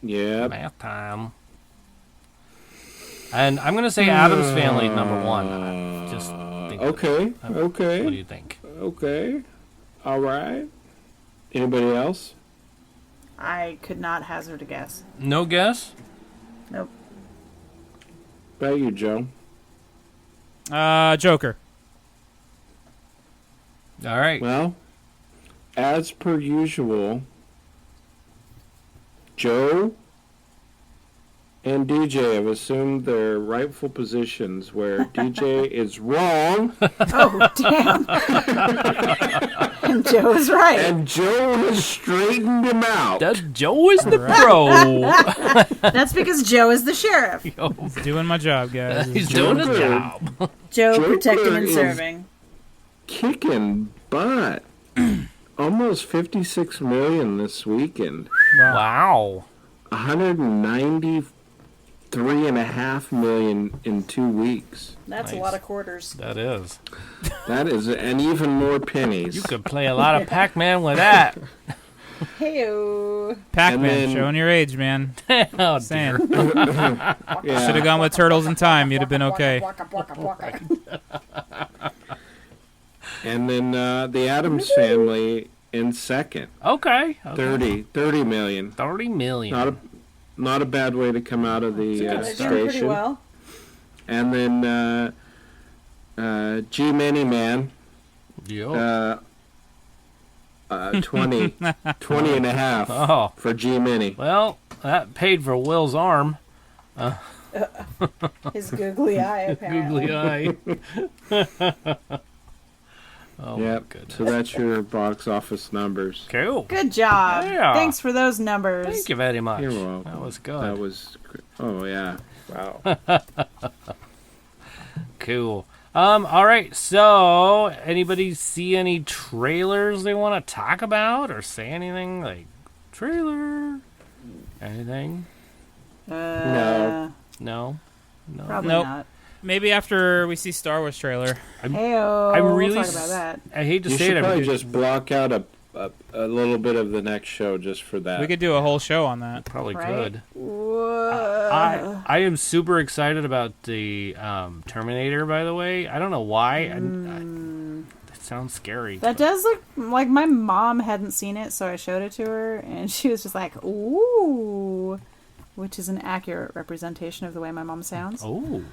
Yeah. Math time. And I'm going to say Addams Family number 1. Just okay. Okay. What do you think? Okay. All right. Anybody else? I could not hazard a guess. No guess? Nope. How about you, Joe? Joker. All right. Well, as per usual, Joe and DJ have assumed their rightful positions where DJ is wrong. Oh, damn. And Joe is right. And Joe has straightened him out. Joe is the pro. That's because Joe is the sheriff. He's doing my job, guys. He's doing his job. Joe protecting and serving. Kicking butt. Almost 56 million this weekend. Wow. 193.5 million in 2 weeks. That's a lot of quarters. That is. That is, and even more pennies. You could play a lot of Pac-Man with that. Hey-o. Pac-Man, showing your age, man. Oh, Saying. Yeah. Should have gone with Turtles in Time. You'd have been okay. And then the Addams Family in second. Okay. 30 million. 30 million. Not a bad way to come out of the They're doing pretty station. well. And then Gemini Man. 20 and a half for G-Mini. Well, that paid for Will's arm. His googly eye, apparently. Googly eye. Yep. So that's your box office numbers. Cool. Good job. Yeah. Thanks for those numbers. Thank you very much. You're welcome. That was good. That was. Oh yeah. Wow. Cool. All right. So, anybody see any trailers they want to talk about or say anything like trailer? Anything? No. No. Probably Nope. not. Maybe after we see Star Wars trailer. Hey-o. I'm really we'll talk about that. I hate to You say should it. probably just block out a little bit of the next show just for that. We could do a whole show on that. Probably Right? could. Whoa. I am super excited about the Terminator, by the way. I don't know why. That sounds scary. That does look like my mom hadn't seen it, so I showed it to her, and she was just like, ooh, which is an accurate representation of the way my mom sounds. Oh.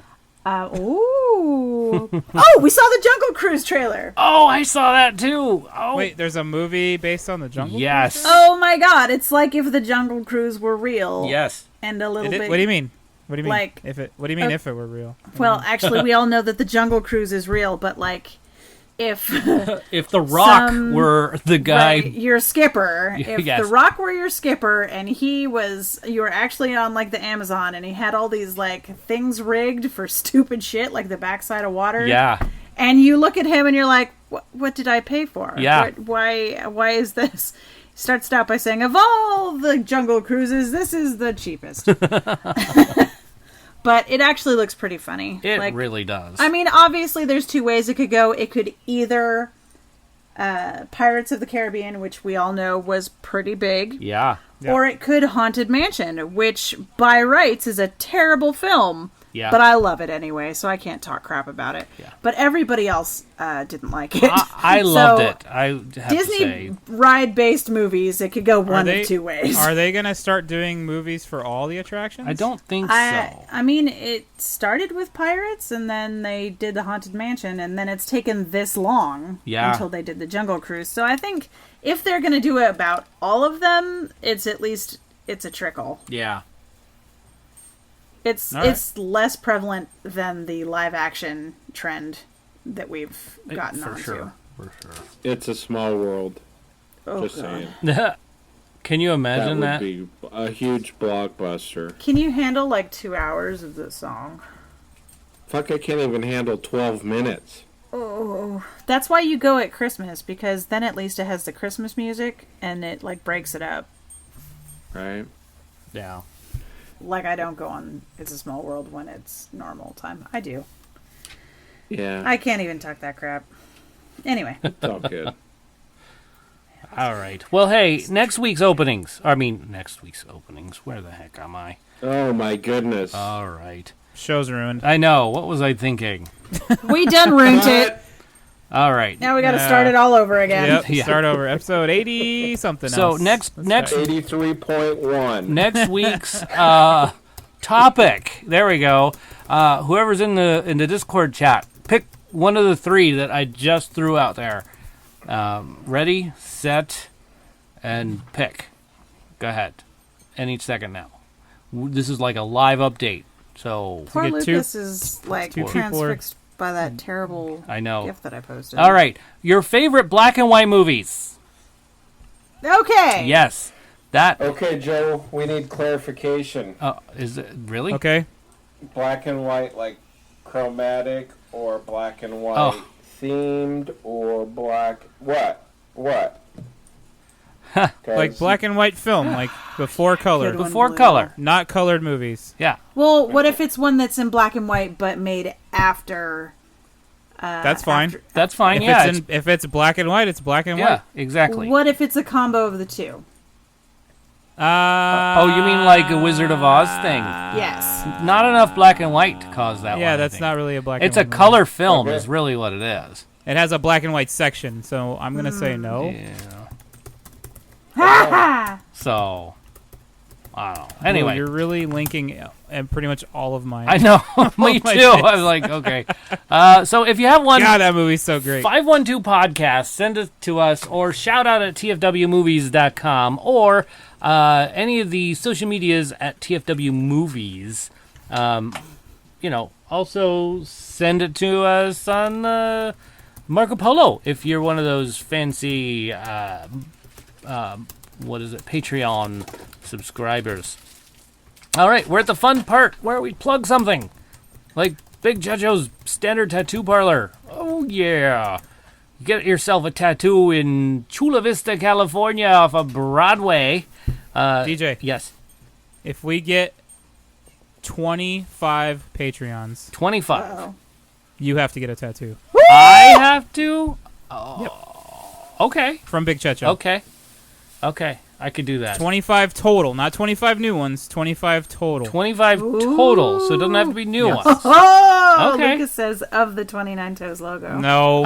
Ooh. Oh, we saw the Jungle Cruise trailer. Oh, I saw that too. Oh. Wait, there's a movie based on the Jungle Yes. Cruise? Oh my god, it's like if the Jungle Cruise were real. Yes. And a little bit. What do you mean? What do you mean? Like, if it were real? Well, actually, we all know that the Jungle Cruise is real, but like, if The Rock were the guy, right, your skipper, if Yes. The Rock were your skipper, and you were actually on like the Amazon, and he had all these like things rigged for stupid shit, like the backside of water. yeah, And you look at him, and you're like, "What did I pay for? Yeah. Why is this?" He starts out by saying, "Of all the Jungle Cruises, this is the cheapest." But it actually looks pretty funny. It really does. I mean, obviously, there's two ways it could go. It could either Pirates of the Caribbean, which we all know was pretty big. Yeah. Or it could Haunted Mansion, which by rights is a terrible film. Yeah. But I love it anyway, so I can't talk crap about it. Yeah. But everybody else didn't like it. I loved it. I have Disney to say. ride-based movies, it could go one of two ways. Are they going to start doing movies for all the attractions? I don't think so. I mean, it started with Pirates, and then they did the Haunted Mansion, and then it's taken this long until they did the Jungle Cruise. So I think if they're going to do it about all of them, it's at least a trickle. Yeah. It's less prevalent than the live action trend that we've gotten onto. For sure. It's a small world. Oh, Just God. saying. Can you imagine that? That would be a huge blockbuster. Can you handle like 2 hours of this song? Fuck, I can't even handle 12 minutes. Oh, that's why you go at Christmas, because then at least it has the Christmas music and it like breaks it up. Right? Yeah. Like, I don't go on It's a Small World when it's normal time. I do. Yeah. I can't even talk that crap. Anyway. It's all good. All right. Well, hey, next week's openings. Where the heck am I? Oh, my goodness. All right. Show's ruined. I know. What was I thinking? We done ruined it. All right. Now we got to start it all over again. Yep. Yeah. Start over. Episode 80 something so else. next 83.1. Next week's topic. There we go. Whoever's in the Discord chat, pick one of the three that I just threw out there. Ready, set, and pick. Go ahead. Any second now. This is like a live update. So Poor get Lucas is like two people transfixed by that terrible gift that I posted. All right. Your favorite black and white movies. Okay. Yes. That. Okay, Joe, we need clarification. Is it really? Okay. Black and white, like chromatic, or black and white themed, or black... What? Like black and white film, like before color. Before color. Not colored movies. Yeah. Well, what if it's one that's in black and white but made after... That's fine. That's fine, If it's black and white, it's black and white. Yeah, exactly. What if it's a combo of the two? Oh, you mean like a Wizard of Oz thing? Yes. Not enough black and white to cause that one. Yeah, that's not really a black It's and a white color movie. film is really what it is. It has a black and white section, so I'm going to say no. Yeah. So, I don't know. Anyway. Well, you're really linking pretty much all of mine. I know. Me too. I was like, okay. So if you have one... God, that movie's so great. 512 Podcast, send it to us, or shout out at tfwmovies.com, or any of the social medias at tfwmovies. Also send it to us on Marco Polo if you're one of those fancy... Patreon subscribers. All right, we're at the fun part where we plug something, like Big Jojo's Standard Tattoo Parlor. Oh yeah, get yourself a tattoo in Chula Vista, California, off of Broadway. DJ, yes. If we get 25 Patreons, 25, you have to get a tattoo. Woo! I have to. Oh, yep. Okay. From Big Checho. Okay, I could do that. 25 total, not 25 new ones. 25 total. 25 total, so it doesn't have to be new ones. Oh, okay. Lucas says of the 29 Toes logo. No.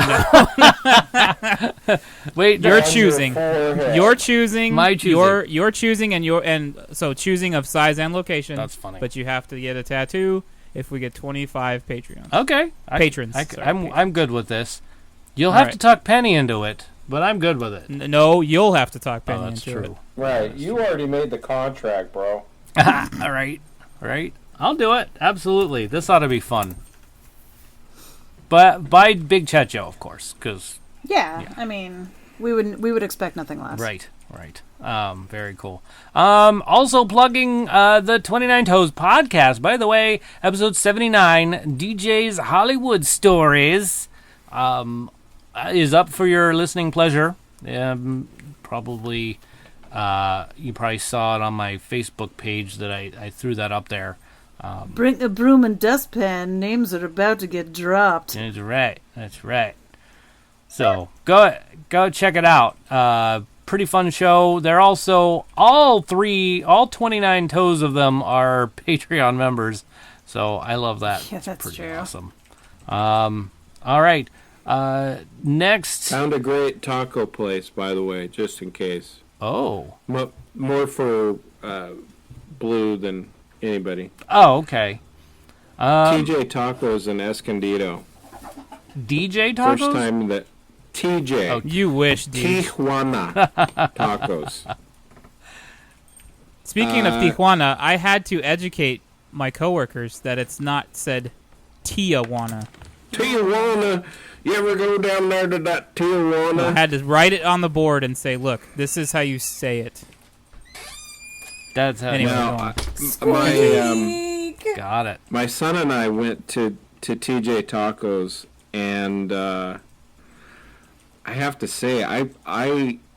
Wait, you're choosing. You're choosing. My choosing. You're choosing, and so choosing of size and location. That's funny. But you have to get a tattoo if we get 25 Patreons. Okay, patrons. I'm good with this. You'll have to talk Penny into it. But I'm good with it. No, you'll have to talk Penny that's into true. it. Right, you already made the contract, bro. All right. I'll do it. Absolutely. This ought to be fun. But by Big Checho, of course, because I mean, we would expect nothing less. Right. Very cool. Also plugging the 29 Toes podcast. By the way, episode 79, DJ's Hollywood Stories. Is up for your listening pleasure. You probably saw it on my Facebook page that I threw that up there. Bring a broom and dustpan. Names are about to get dropped. That's right. That's right. So go check it out. Pretty fun show. They're also all 29 toes of them are Patreon members. So I love that. Yeah, that's pretty true. awesome. All right. Next. Found a great taco place, by the way, just in case. Oh. More for Blue than anybody. Oh, okay. TJ Tacos in Escondido. DJ Tacos? First time that TJ. Oh, you wish, dude. Tijuana Tacos. Speaking of Tijuana, I had to educate my coworkers that it's not said Tijuana. Tijuana. You ever go down there to that Tijuana? I had to write it on the board and say, look, this is how you say it. That's how anyway, got it. My son and I went to TJ Tacos, and I have to say, I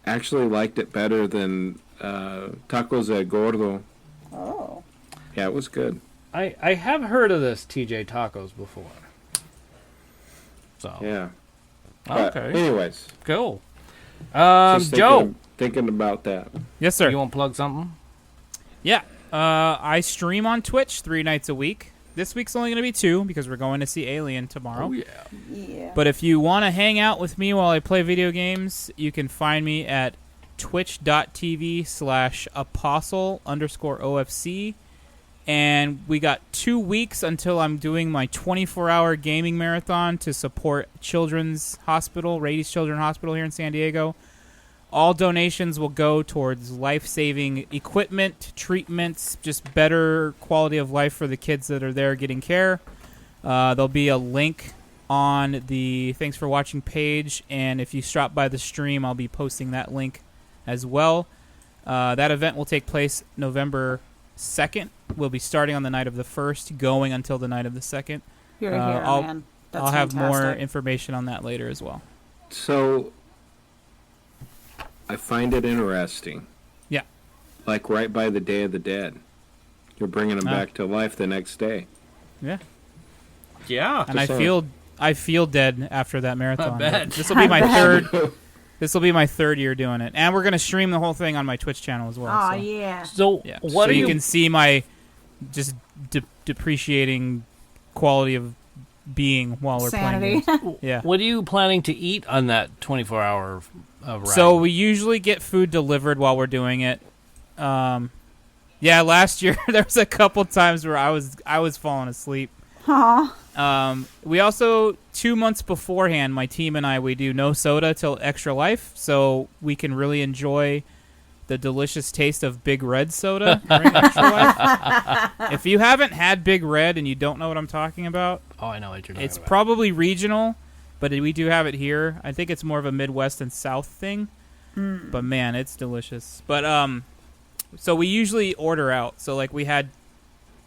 actually liked it better than Tacos El Gordo. Oh. Yeah, it was good. I have heard of this TJ Tacos before. So yeah. Okay. But anyways, cool. Just Joe, thinking about that. Yes, sir. You want to plug something? Yeah. I stream on Twitch 3 nights a week. This week's only going to be 2 because we're going to see Alien tomorrow. Oh, yeah. Yeah. But if you want to hang out with me while I play video games, you can find me at twitch.tv/apostle_OFC. And we got 2 weeks until I'm doing my 24-hour gaming marathon to support Children's Hospital, Rady's Children's Hospital here in San Diego. All donations will go towards life-saving equipment, treatments, just better quality of life for the kids that are there getting care. There'll be a link on the Thanks for Watching page, and if you stop by the stream, I'll be posting that link as well. That event will take place November 2nd. We'll be starting on the night of the 1st, going until the night of the 2nd. You're a hero, man. That's I'll have more fantastic. information on that later as well. So, I find it interesting. Yeah. Like right by the Day of the Dead. You're bringing them back to life the next day. Yeah. Yeah. And I feel dead after that marathon. I bet. This will be my third. This will be my 3rd year doing it, and we're gonna stream the whole thing on my Twitch channel as well. Oh so. yeah. So Yeah. what so are you can see my just depreciating quality of being while we're Sanity. playing games. Yeah. What are you planning to eat on that 24-hour ride? So we usually get food delivered while we're doing it. Yeah, last year there was a couple times where I was falling asleep. Aw. We also 2 months beforehand, my team and I, we do no soda till Extra Life, so we can really enjoy the delicious taste of Big Red soda during Extra Life. If you haven't had Big Red and you don't know what I'm talking about, oh, I know what you're talking it's about. probably regional, but we do have it here. I think it's more of a Midwest and South thing, but man, it's delicious. But so we usually order out. So like we had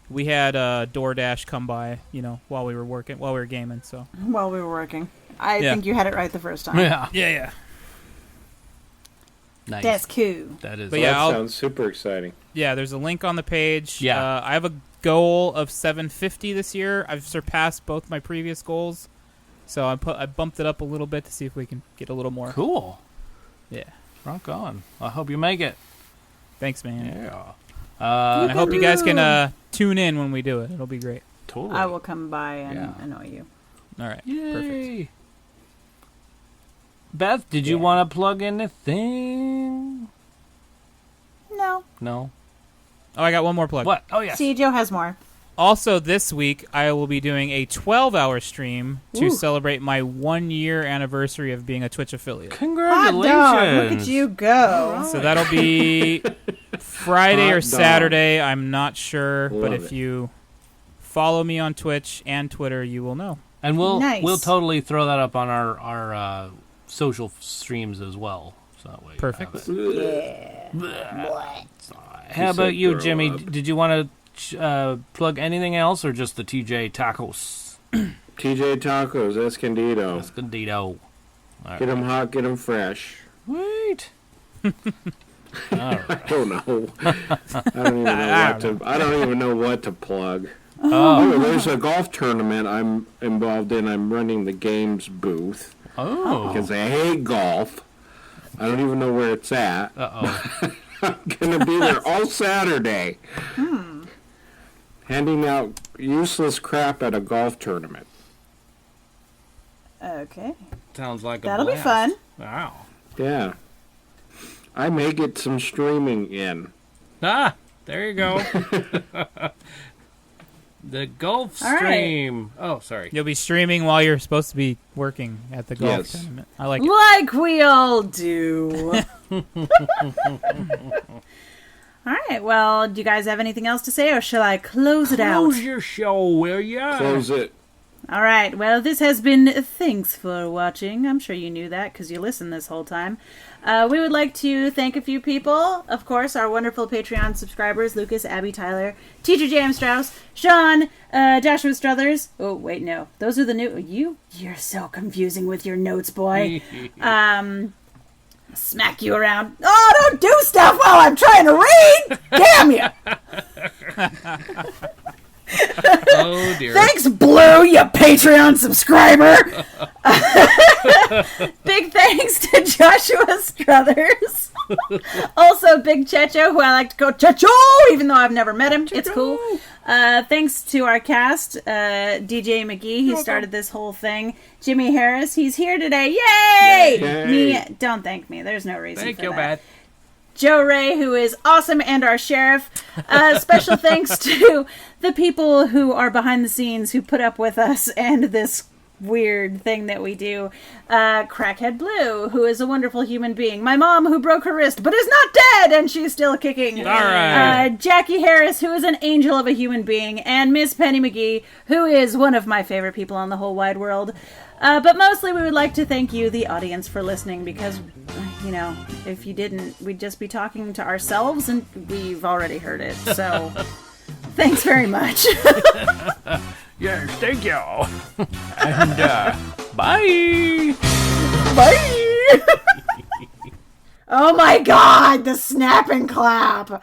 DoorDash come by, while we were gaming. So While we were working. I think you had it right the first time. yeah. Nice. That's cool. That is. But yeah, that sounds super exciting. Yeah, there's a link on the page. Yeah. I have a goal of 750 this year. I've surpassed both my previous goals, so I bumped it up a little bit to see if we can get a little more. Cool. Yeah. Rock on. I hope you make it. Thanks, man. Yeah. And I hope you guys can tune in when we do it. It'll be great. Totally. I will come by and annoy you. All right. Yay. Perfect. Beth, did you want to plug anything? No. No. Oh, I got one more plug. What? Oh, yes. See, Joe has more. Also, this week, I will be doing a 12-hour stream to celebrate my 1-year anniversary of being a Twitch affiliate. Congratulations. Hot dog, look at you go. Right. So that'll be Friday or Hot dog. Saturday. I'm not sure. Love but if it. you follow me on Twitch and Twitter, you will know. And we'll Nice. totally throw that up on our social streams as well. So that way you Perfect. have it. Yeah. How You about said you, throw Jimmy? up. Did you want to plug anything else or just the TJ Tacos? TJ Tacos, Escondido. Escondido. Get them hot, get them fresh. Wait. All right. I don't know. I don't even know what to plug. Oh, there's a golf tournament I'm involved in. I'm running the games booth. Oh. Because I hate golf. I don't even know where it's at. Uh-oh. I'm going to be there all Saturday. Handing out useless crap at a golf tournament. Okay. Sounds like a That'll blast. be fun. Wow. Yeah. I may get some streaming in. Ah, there you go. The golf All right. stream. Oh, sorry. You'll be streaming while you're supposed to be working at the golf Yes. tournament. I like it. Like we all do. All right. Well, do you guys have anything else to say, or shall I close it out? Close your show, will ya? Close it. All right. Well, this has been Thanks for Watching. I'm sure you knew that because you listened this whole time. We would like to thank a few people. Of course, our wonderful Patreon subscribers, Lucas, Abby, Tyler, Teacher James Strauss, Sean, Joshua Struthers. Oh, wait, no. Those are the new... You're so confusing with your notes, boy. Smack you around. Oh, don't do stuff while I'm trying to read! Damn you! Oh, dear. Thanks, Blue, you Patreon subscriber! Big thanks to Joshua Struthers. Also, Big Checho, who I like to call Checho, even though I've never met him. It's cool. Thanks to our cast, DJ McGee, he started this whole thing. Jimmy Harris, he's here today. Yay! Yay! Me, don't thank me. There's no reason Thank for you, that. Bad. Joe Ray, who is awesome, and our sheriff. Special thanks to the people who are behind the scenes who put up with us and this weird thing that we do. Crackhead Blue, who is a wonderful human being. My mom, who broke her wrist, but is not dead, and she's still kicking. All right. Jackie Harris, who is an angel of a human being. And Miss Penny McGee, who is one of my favorite people on the whole wide world. But mostly we would like to thank you, the audience, for listening, because, you know, if you didn't, we'd just be talking to ourselves, and we've already heard it. So, thanks very much. Yes, thank you. And, bye. Bye! Oh my god, the snap and clap!